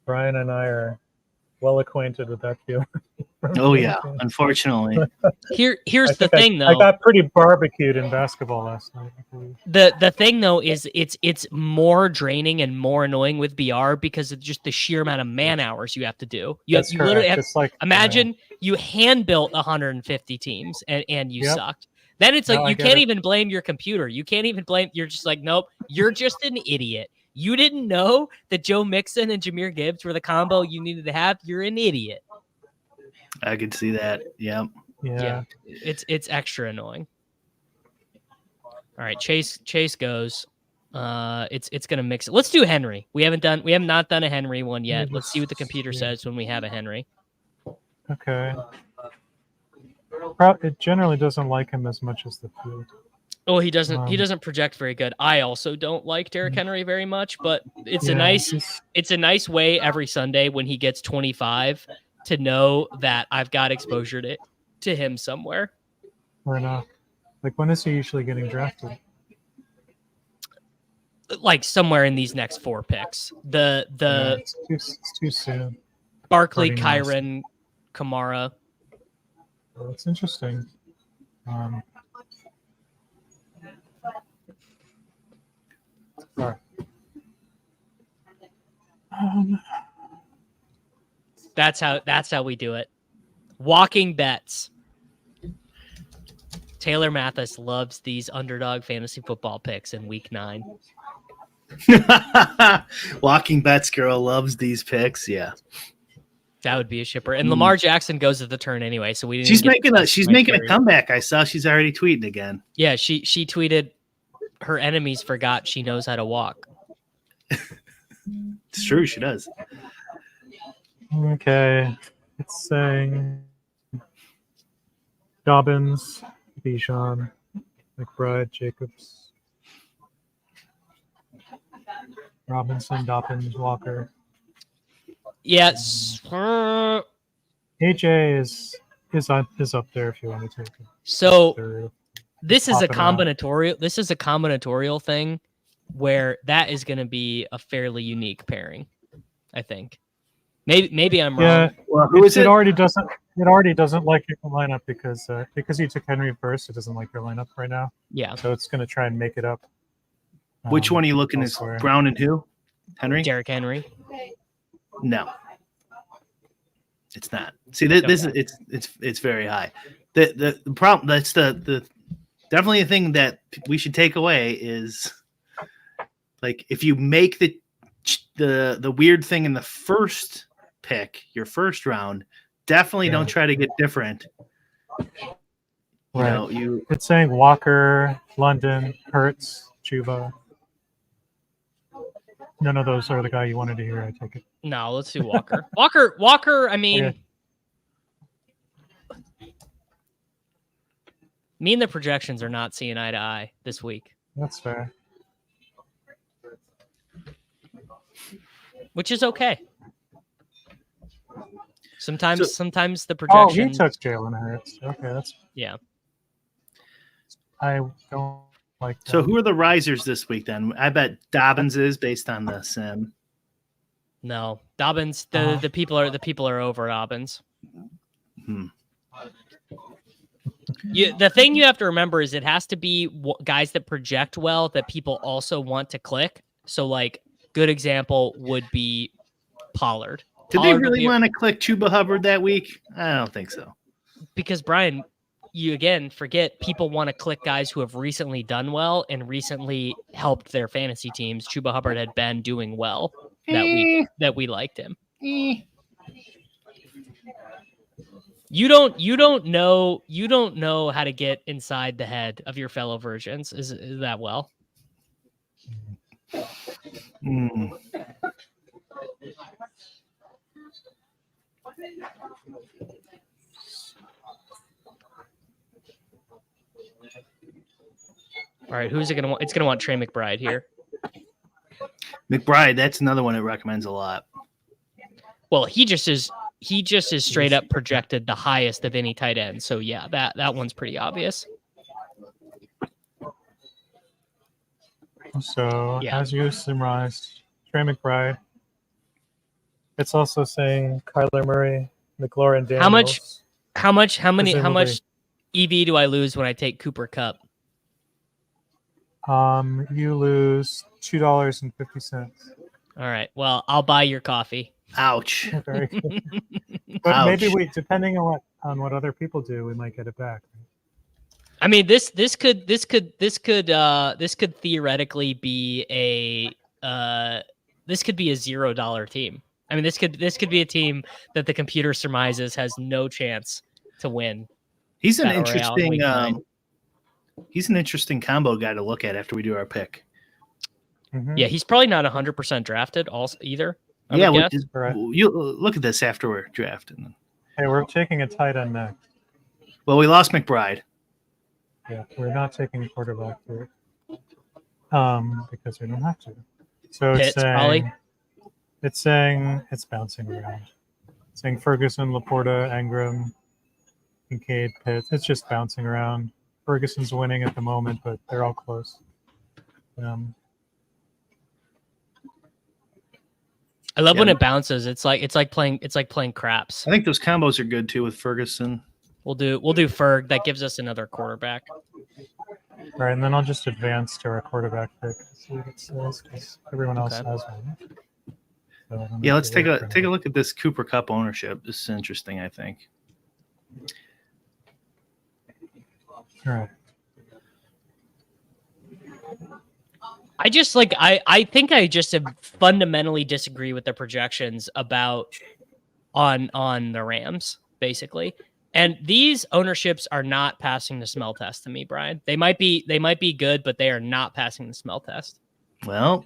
Brian and I are well acquainted with that feeling. Oh yeah, unfortunately. Here's the think thing, though. I got pretty barbecued in basketball last night. I believe. The thing though is it's more draining and more annoying with BR because of just the sheer amount of man hours you have to do. That's You literally correct. have, It's like imagine you hand built 150 teams and you Yep. sucked. Then it's like No, I you get can't it. even blame your computer. You can't even blame. You're just like, nope. You're just an idiot. You didn't know that Joe Mixon and Jahmyr Gibbs were the combo you needed to have. You're an idiot. I could see that. Yep. Yeah. It's extra annoying. All right, Chase goes. It's gonna mix it. Let's do Henry. We have not done a Henry one yet. Let's see what the computer says when we have a Henry. Okay. It generally doesn't like him as much as the field. Oh, he doesn't project very good. I also don't like Derrick Henry very much, but it's a nice way every Sunday when he gets 25 to know that I've got exposure to him somewhere. Or not. Like, when is he usually getting drafted? Like somewhere in these next 4 picks. Yeah, it's too soon. Barkley, Already nice. Kyren, Kamara. Well, that's interesting. Sorry. That's how we do it. Walking bets. Taylor Mathis loves these underdog fantasy football picks in week 9. Walking Bets girl loves these picks. Yeah, that would be a shipper. And Lamar Jackson goes at the turn anyway, so we didn't. She's making a comeback. I saw she's already tweeting again. Yeah, she tweeted, her enemies forgot she knows how to walk. It's true, she does. Okay, it's saying Dobbins, Bijan, McBride, Jacobs, Robinson, Dobbins, Walker. Yes. AJ is up there if you want to take it. So this is a Popping out. combinatorial. This is a combinatorial thing where that is going to be a fairly unique pairing. I think. Maybe I'm wrong. Yeah, Well, who is it it? already doesn't like your lineup because you took Henry first. It doesn't like your lineup right now, Yeah. so it's going to try and make it up. Which one are you looking at? elsewhere. Brown and who? Henry? Derrick Henry. No, it's not. See, this is it's very high. The problem that's the definitely a thing that we should take away is, like, if you make the weird thing in the first pick, your first round, definitely don't try to get different. It's saying Walker, London, Hurts, Chuba. None of those are the guy you wanted to hear. I take it. No, let's do Walker. Walker. I mean, Okay. Me and the projections are not seeing eye to eye this week, That's fair. which is okay. Sometimes the Oh, projections. he took Jalen Hurts. Okay, that's. Yeah. I don't like. So that. who are the risers this week then? I bet Dobbins is based on the sim. No, Dobbins. The people are over Dobbins. The thing you have to remember is it has to be guys that project well that people also want to click. So, like, good example would be Pollard. Did they really want to click Chuba Hubbard that week? I don't think so. Because, Brian, you again forget people want to click guys who have recently done well and recently helped their fantasy teams. Chuba Hubbard had been doing well that we liked him. You don't know how to get inside the head of your fellow virgins. Is that well? All right, who's it gonna want? It's gonna want Trey McBride here. McBride, that's another one it recommends a lot. Well, he just is straight up projected the highest of any tight end. So yeah, that one's pretty obvious. So as you summarized, Trey McBride. It's also saying Kyler Murray, McLaurin Daniels. How much Presumably. EV do I lose when I take Cooper Kupp? You lose $2.50. All right. Well, I'll buy your coffee. Ouch. Very good. But Ouch. maybe depending on what other people do, we might get it back. I mean, this could theoretically be a $0 team. I mean, this could be a team that the computer surmises has no chance to win. He's an Battle Royale in week 9. He's an interesting combo guy to look at after we do our pick. Mm-hmm. Yeah, he's probably not 100% drafted either. Yeah, Correct. you look at this after we're drafting. Hey, we're taking a tight end next. Well, we lost McBride. Yeah, we're not taking a quarterback here. Because we don't have to. So Pitts, probably. It's saying it's bouncing around. It's saying Ferguson, Laporta, Engram, Kincaid, Pitts. It's just bouncing around. Ferguson's winning at the moment, but they're all close. I love when it bounces. It's like playing craps. I think those combos are good too with Ferguson. We'll do Ferg. That gives us another quarterback. All right, and then I'll just advance to our quarterback pick. See what it says, because everyone else has one. So Yeah, let's take a look at this Cooper Kupp ownership. This is interesting, I think. All right. I think I just fundamentally disagree with the projections on the Rams, basically. And these ownerships are not passing the smell test to me, Brian. They might be good, but they are not passing the smell test. Well,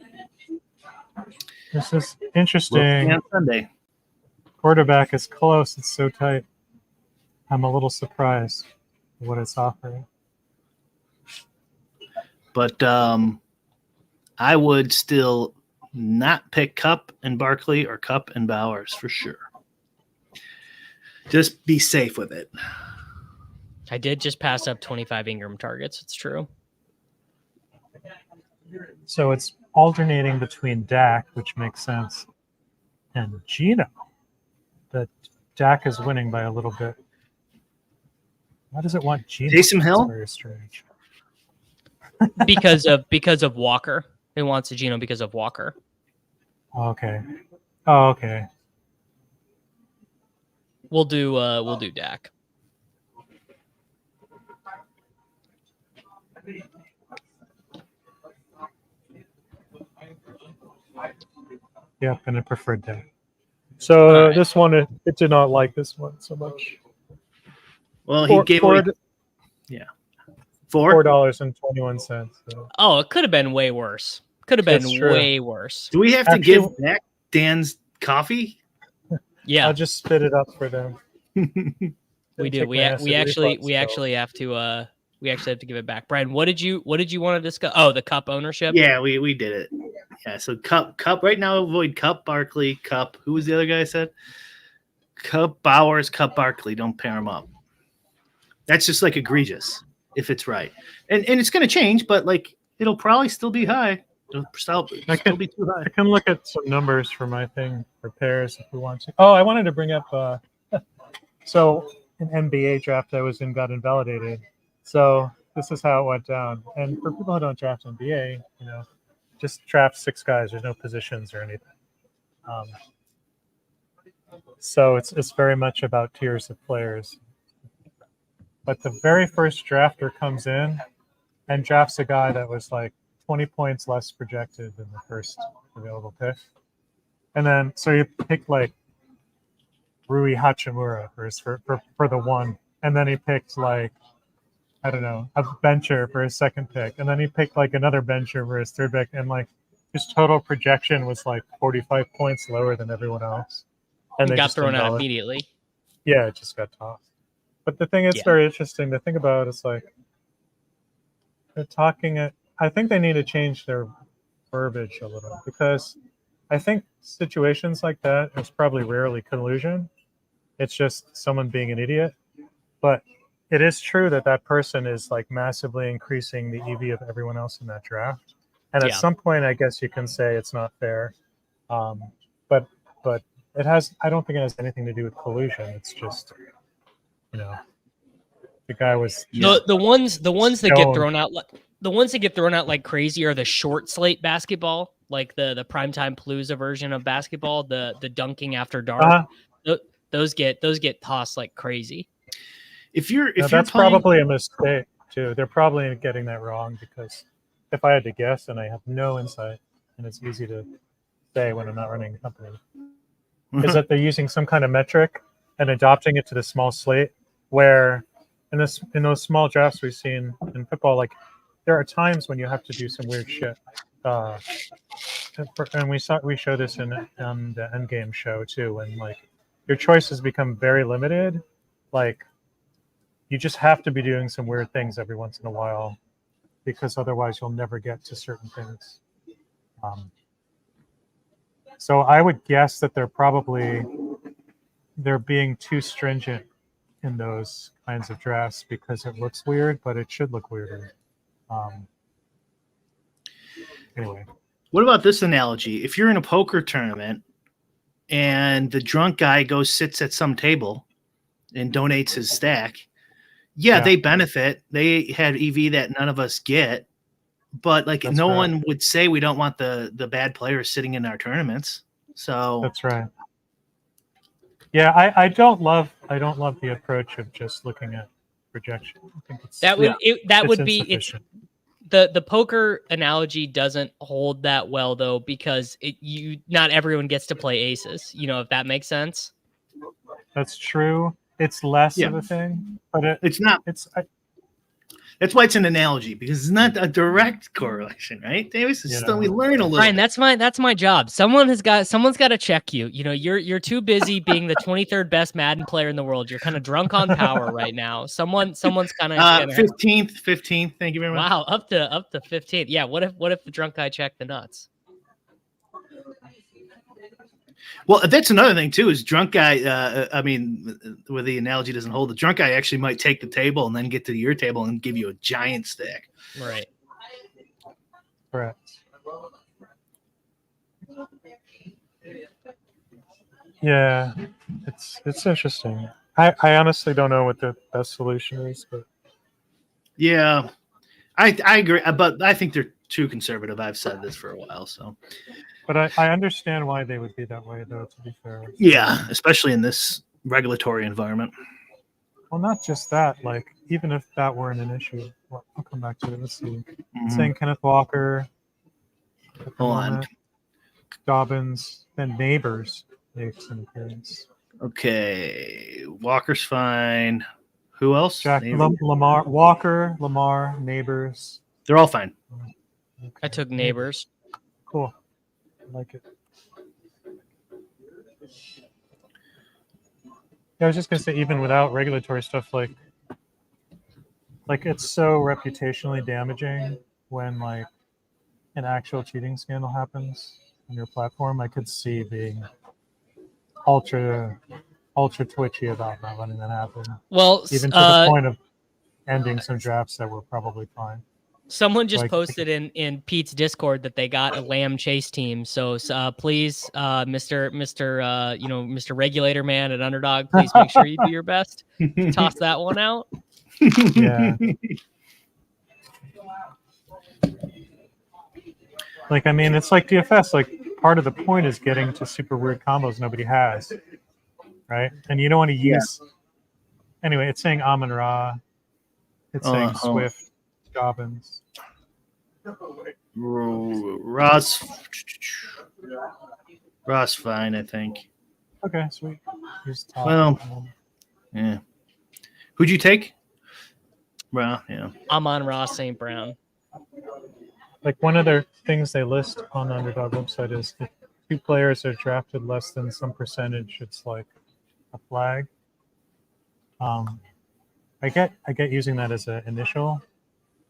This is interesting. on Sunday. Quarterback is close. It's so tight. I'm a little surprised at what it's offering. But I would still not pick Kupp and Barkley or Kupp and Bowers for sure. Just be safe with it. I did just pass up 25 Ingram targets. It's true. So it's alternating between Dak, which makes sense, and Gino. But Dak is winning by a little bit. Why does it want Gino? Taysom Hill? That's very strange. because of Walker. It wants a Gino because of Walker. Okay. Oh, okay. We'll do Dak. Yep, and I preferred Dak. So All right. this one, it did not like this one so much. Well, he gave away $4.21. So. Oh, it could have been way worse. Could have been That's true. way worse. Do we have to give back Dan's coffee? Yeah, I'll just spit it up for them. we do. We actually have to give it back. Brian, what did you want to discuss? Oh, the Kupp ownership. Yeah, we did it. Yeah, so Kupp right now avoid Kupp, Barkley, Kupp. Who was the other guy I said? Kupp, Bowers, Kupp, Barkley. Don't pair them up. That's just like egregious if it's right. And it's going to change, but like it'll probably still be high. It'll still be too high. I can look at some numbers for my thing for pairs if we want to. Oh, I wanted to bring up so an NBA draft I was in got invalidated. So this is how it went down. And for people who don't draft NBA, just draft 6 guys. There's no positions or anything. So it's very much about tiers of players. But the very first drafter comes in and drafts a guy that was like 20 points less projected than the first available pick. And then, so you pick like Rui Hachimura for the one. And then he picked like, I don't know, a bencher for his second pick. And then he picked like another bencher for his third pick. And like his total projection was like 45 points lower than everyone else. And they got just thrown out invalid- immediately. Yeah, it just got tossed. But the thing that's very interesting to think about is like they're talking at, I think they need to change their verbiage a little because I think situations like that is probably rarely collusion. It's just someone being an idiot. But it is true that person is like massively increasing the EV of everyone else in that draft. And at some point, I guess you can say it's not fair. But I don't think it has anything to do with collusion. It's just, the guy was The ones that get stoned. thrown out the ones that get thrown out like crazy are the short slate basketball, like the primetime Palooza version of basketball, the dunking after dark. Those get tossed like crazy. If you're that's playing, probably a mistake too. They're probably getting that wrong, because if I had to guess, and I have no insight, and it's easy to say when I'm not running a company, is that they're using some kind of metric and adopting it to the small slate, where in those small drafts we've seen in football, like there are times when you have to do some weird shit. And we show this in the Endgame show too, when like your choices become very limited. Like you just have to be doing some weird things every once in a while, because otherwise you'll never get to certain things. So I would guess that they're being too stringent in those kinds of drafts, because it looks weird, but it should look weirder. Anyway. What about this analogy? If you're in a poker tournament and the drunk guy sits at some table and donates his stack, they benefit. They had EV that none of us get, but like that's one would say we don't want the bad players sitting in our tournaments. So that's right. Yeah, I don't love the approach of just looking at projection. I think that would be the poker analogy doesn't hold that well though, because not everyone gets to play aces. If that makes sense. That's true. It's less of a thing, but it's not. That's why it's an analogy, because it's not a direct correlation, right, Davis? It's still we learn a little. Brian, that's my job. Someone's got to check you. You're too busy being the 23rd best Madden player in the world. You're kind of drunk on power right now. Someone's kind of 15th. Thank you very much. Wow, up to 15th. Yeah. What if the drunk guy checked the nuts? Well, that's another thing too. Is drunk guy? Where the analogy doesn't hold, the drunk guy actually might take the table and then get to your table and give you a giant stack. Right. Correct. Yeah, it's interesting. I honestly don't know what the best solution is, but yeah, I agree. But I think they're too conservative. I've said this for a while, so. But I understand why they would be that way, though, to be fair. Yeah, especially in this regulatory environment. Well, not just that. Like, even if that weren't an issue, I'll come back to it. Let's see. Saying Kenneth Walker. Hold on. Dobbins, then Nabers makes an appearance. Okay. Walker's fine. Who else? Lamar, Walker, Lamar, Nabers. They're all fine. Okay. I took Nabers. Cool. I like it. I was just gonna say, even without regulatory stuff, like it's so reputationally damaging when like an actual cheating scandal happens on your platform. I could see being ultra twitchy about not letting that happen. Well, even to the point of ending some drafts that were probably fine. Someone just posted in Pete's Discord that they got a Lamb chase team. So please, Mr. Regulator Man at Underdog, please make sure you do your best to toss that one out. Yeah. Like, I mean, it's like DFS. Like, part of the point is getting to super weird combos nobody has, right? And you don't want to use. Yeah. Anyway, it's saying Amon Ra. It's saying Swift. Dobbins. Ross fine, I think. Okay, sweet. Well, yeah. Who'd you take? Well, yeah. Amon-Ra St. Brown. Like, one of their things they list on the Underdog website is if two players are drafted less than some percentage, it's like a flag. I get using that as an initial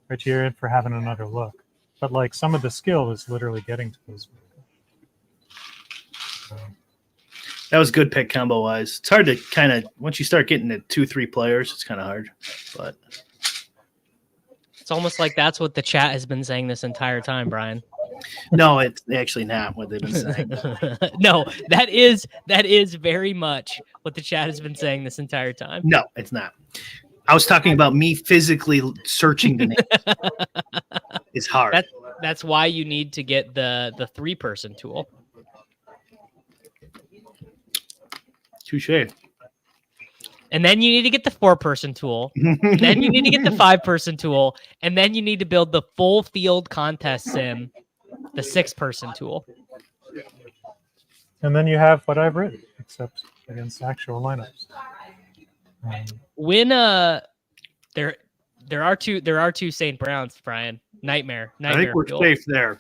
criteria for having another look, but like some of the skill is literally getting to those. That was good pick combo wise. It's hard to kind of, once you start getting to 2-3 players, it's kind of hard, but it's almost like that's what the chat has been saying this entire time, Brian. No, it's actually not what they've been saying. No, that is very much what the chat has been saying this entire time. No, it's not. I was talking about me physically searching the names. It's hard. That's why you need to get the 3-person tool. Touche. And then you need to get the 4-person tool. Then you need to get the 5-person tool. And then you need to build the full field contest sim, the 6-person tool. And then you have what I've written, except against actual lineups. When there are two St. Browns, Brian. Nightmare. I think we're fuel. safe there.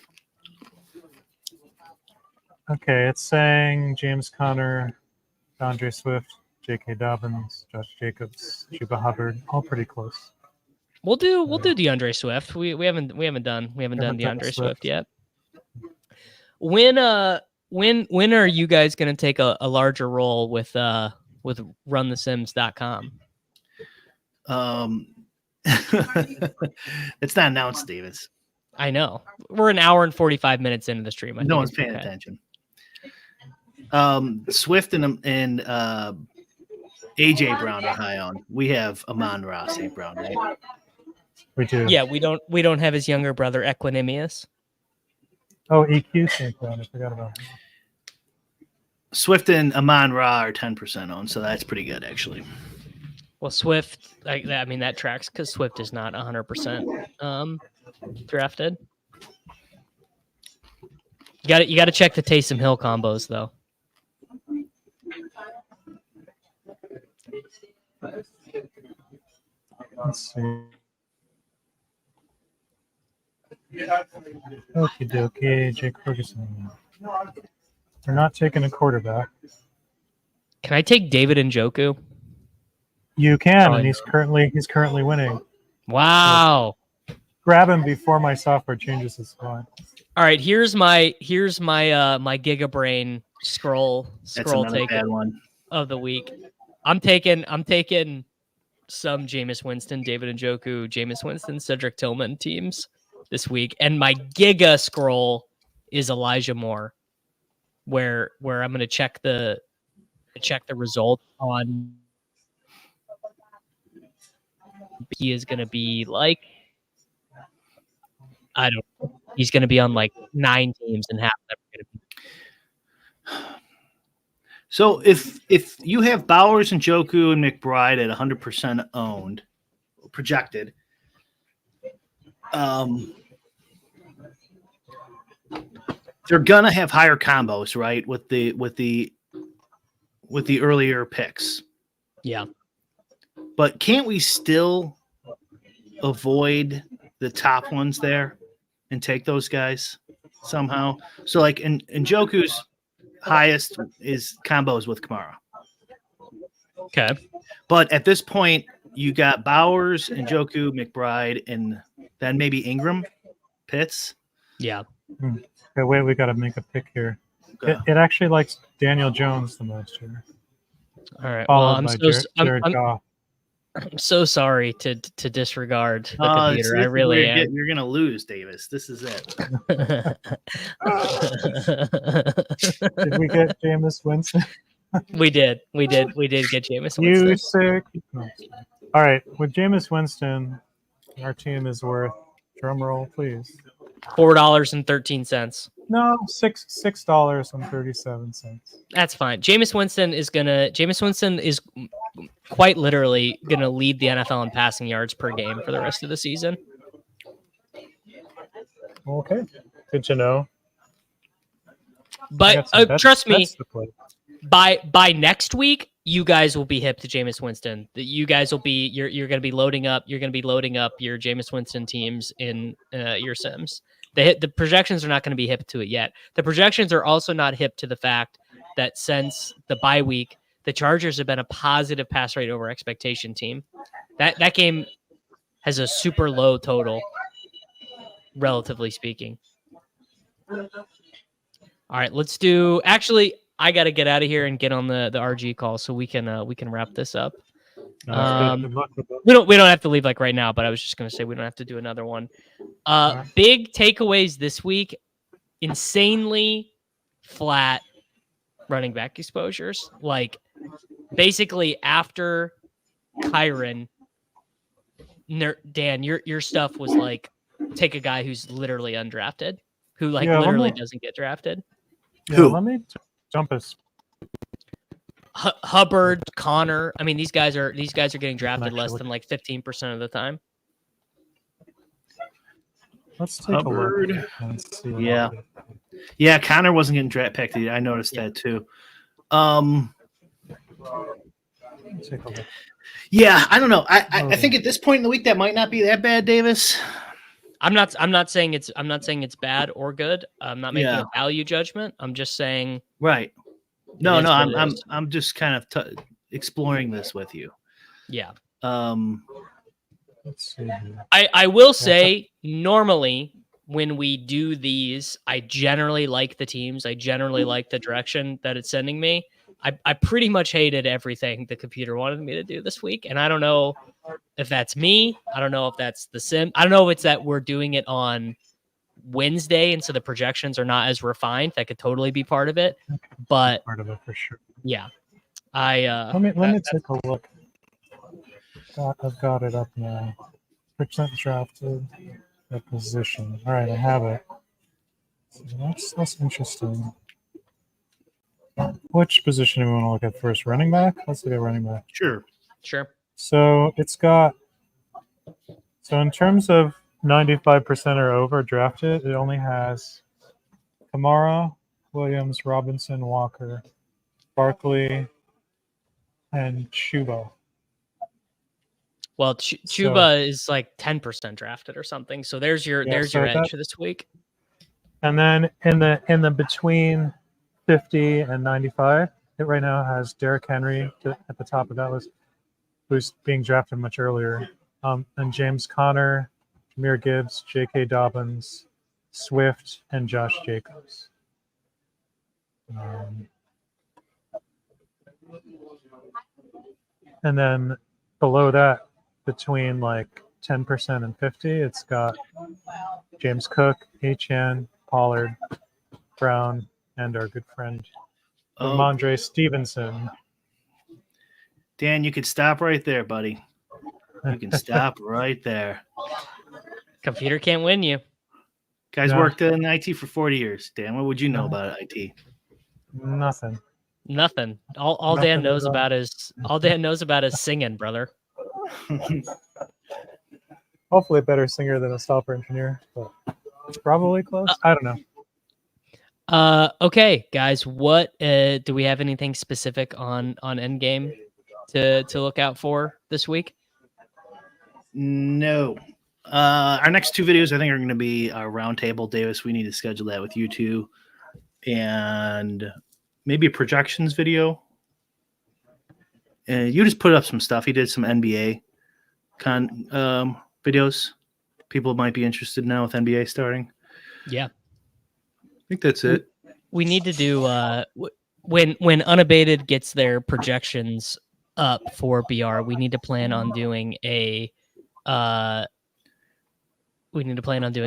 Okay, it's saying James Conner, DeAndre Swift, J.K. Dobbins, Josh Jacobs, Chuba Hubbard, all pretty close. We'll do DeAndre Swift. We haven't done DeAndre Swift yet. When are you guys going to take a larger role with runthesims.com? It's not announced, Davis. I know. We're an hour and 45 minutes into the stream. No one's paying attention. Swift and AJ Brown are high on. We have Amon-Ra St. Brown, right? We do. Yeah, we don't have his younger brother Equanimous. Oh, EQ St. Brown. I forgot about him. Swift and Amon-Ra are 10% owned, so that's pretty good, actually. Well, Swift, I mean, that tracks because Swift is not 100% drafted. You got to check the Taysom Hill combos though. Let's see. Okie dokie, Jake Ferguson. We're not taking a quarterback. Can I take David Njoku? You can, Oh, and he's currently winning. Wow. Grab him before my software changes his spot. All right, here's my my Gigabrain scroll That's another take bad one. of the week. I'm taking some Jameis Winston, David Njoku, Jameis Winston, Cedric Tillman teams this week, and my Giga scroll is Elijah Moore, where I'm going to check the result on. He is going to be like, I don't know. He's going to be on like 9 teams and half of them are going to be. So if you have Bowers and Njoku and McBride at 100% owned, projected, they're gonna have higher combos, right? With the earlier picks. Yeah. But can't we still avoid the top ones there and take those guys somehow? So like in Njoku's highest is combos with Kamara. Okay. But at this point, you got Bowers, Njoku, McBride, and then maybe Ingram, Pitts. Yeah. Okay, wait, we got to make a pick here. Okay. It actually likes Daniel Jones the most here. All right. Followed Well, by Jared I'm Goff. so sorry to disregard the This computer. I is really where am. you're gonna lose, Davis. This is it. Did we get Jameis Winston? We did get Jameis You Winston. sick. No. All right, with Jameis Winston, our team is worth, drum roll, please. $4.13. No, $6.37. That's fine. Jameis Winston is quite literally gonna lead the NFL in passing yards per game for the rest of the season. Okay, good to know. But trust me, by next week, you guys will be hip to Jameis Winston. You guys will be you're going to be loading up. You're going to be loading up your Jameis Winston teams in your sims. The projections are not going to be hip to it yet. The projections are also not hip to the fact that since the bye week, the Chargers have been a positive pass rate over expectation team. That game has a super low total, relatively speaking. All right, let's do. Actually, I got to get out of here and get on the RG call so we can wrap this up. Good luck with that. We don't have to leave like right now, but I was just going to say we don't have to do another one. Big takeaways this week. insanely flat running back exposures. Like basically after Kyron, Dan, your stuff was like take a guy who's literally undrafted, who like literally doesn't get drafted. Yeah, let me jump us. Hubbard, Connor. I mean, these guys are getting drafted less than like 15% of the time. Let's take Hubbard. a look and see. Yeah, Connor wasn't getting draft picked. I noticed that too. Take a look. Yeah, I don't know. I think at this point in the week that might not be that bad, Davis. I'm not saying it's bad or good. I'm not making a value judgment. I'm just saying right. No, I'm just kind of exploring this with you. Yeah. Let's see here. I will say normally when we do these, I generally like the teams. I generally like the direction that it's sending me. I pretty much hated everything the computer wanted me to do this week. And I don't know if that's me. I don't know if that's the sim. I don't know if it's that we're doing it on Wednesday and so the projections are not as refined. That could totally be part of it. But Part of it for sure. yeah. Let me take a look. I've got it up now. Percent drafted, the position. All right, I have it. So that's interesting. Which position do we want to look at first? Running back? Let's look at running back. Sure. So it's got. So in terms of 95% or over drafted, it only has Kamara, Williams, Robinson, Walker, Barkley, and Chuba. Well, Chuba is like 10% drafted or something. So there's your your edge this week. And then in the between 50 and 95, it right now has Derrick Henry at the top of that list, who's being drafted much earlier, and James Conner, Jahmyr Gibbs, J.K. Dobbins, Swift, and Josh Jacobs. And then below that, between like 10% and 50, it's got James Cook, Achane, Pollard, Brown, and our good friend Ramondre Stevenson. Dan, you could stop right there, buddy. You can stop right there. Computer can't win you. Guys worked in IT for 40 years. Dan, what would you know about IT? Nothing. All Dan knows about is singing, brother. Hopefully a better singer than a software engineer, but probably close. I don't know. Okay, guys, what do we have anything specific on Endgame to look out for this week? No. Our next two videos, I think, are going to be our roundtable. Davis, we need to schedule that with you two, and maybe a projections video. You just put up some stuff. He did some NBA videos. People might be interested now with NBA starting. Yeah, I think that's it. We need to do when Unabated gets their projections up for BR. We need to plan on doing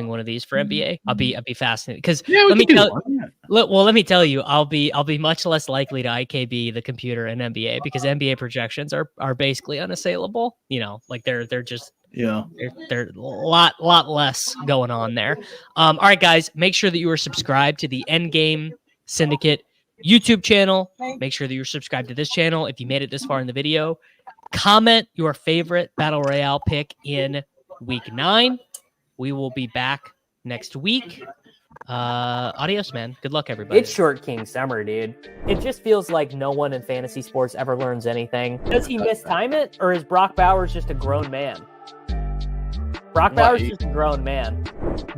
one of these for NBA. I'll be fascinated because let me tell you, I'll be much less likely to IKB the computer in NBA because NBA projections are basically unassailable. You know, like they're just they're a lot less going on there. All right, guys, make sure that you are subscribed to the Endgame Syndicate YouTube channel. Make sure that you're subscribed to this channel if you made it this far in the video. Comment your favorite Battle Royale pick in week 9. We will be back next week. Adios, man. Good luck, everybody. It's Short King Summer, dude. It just feels like no one in fantasy sports ever learns anything. Does he mistime it, or is Brock Bowers just a grown man? Brock Bowers is just a grown man.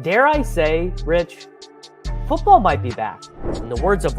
Dare I say, Rich, football might be back. In the words of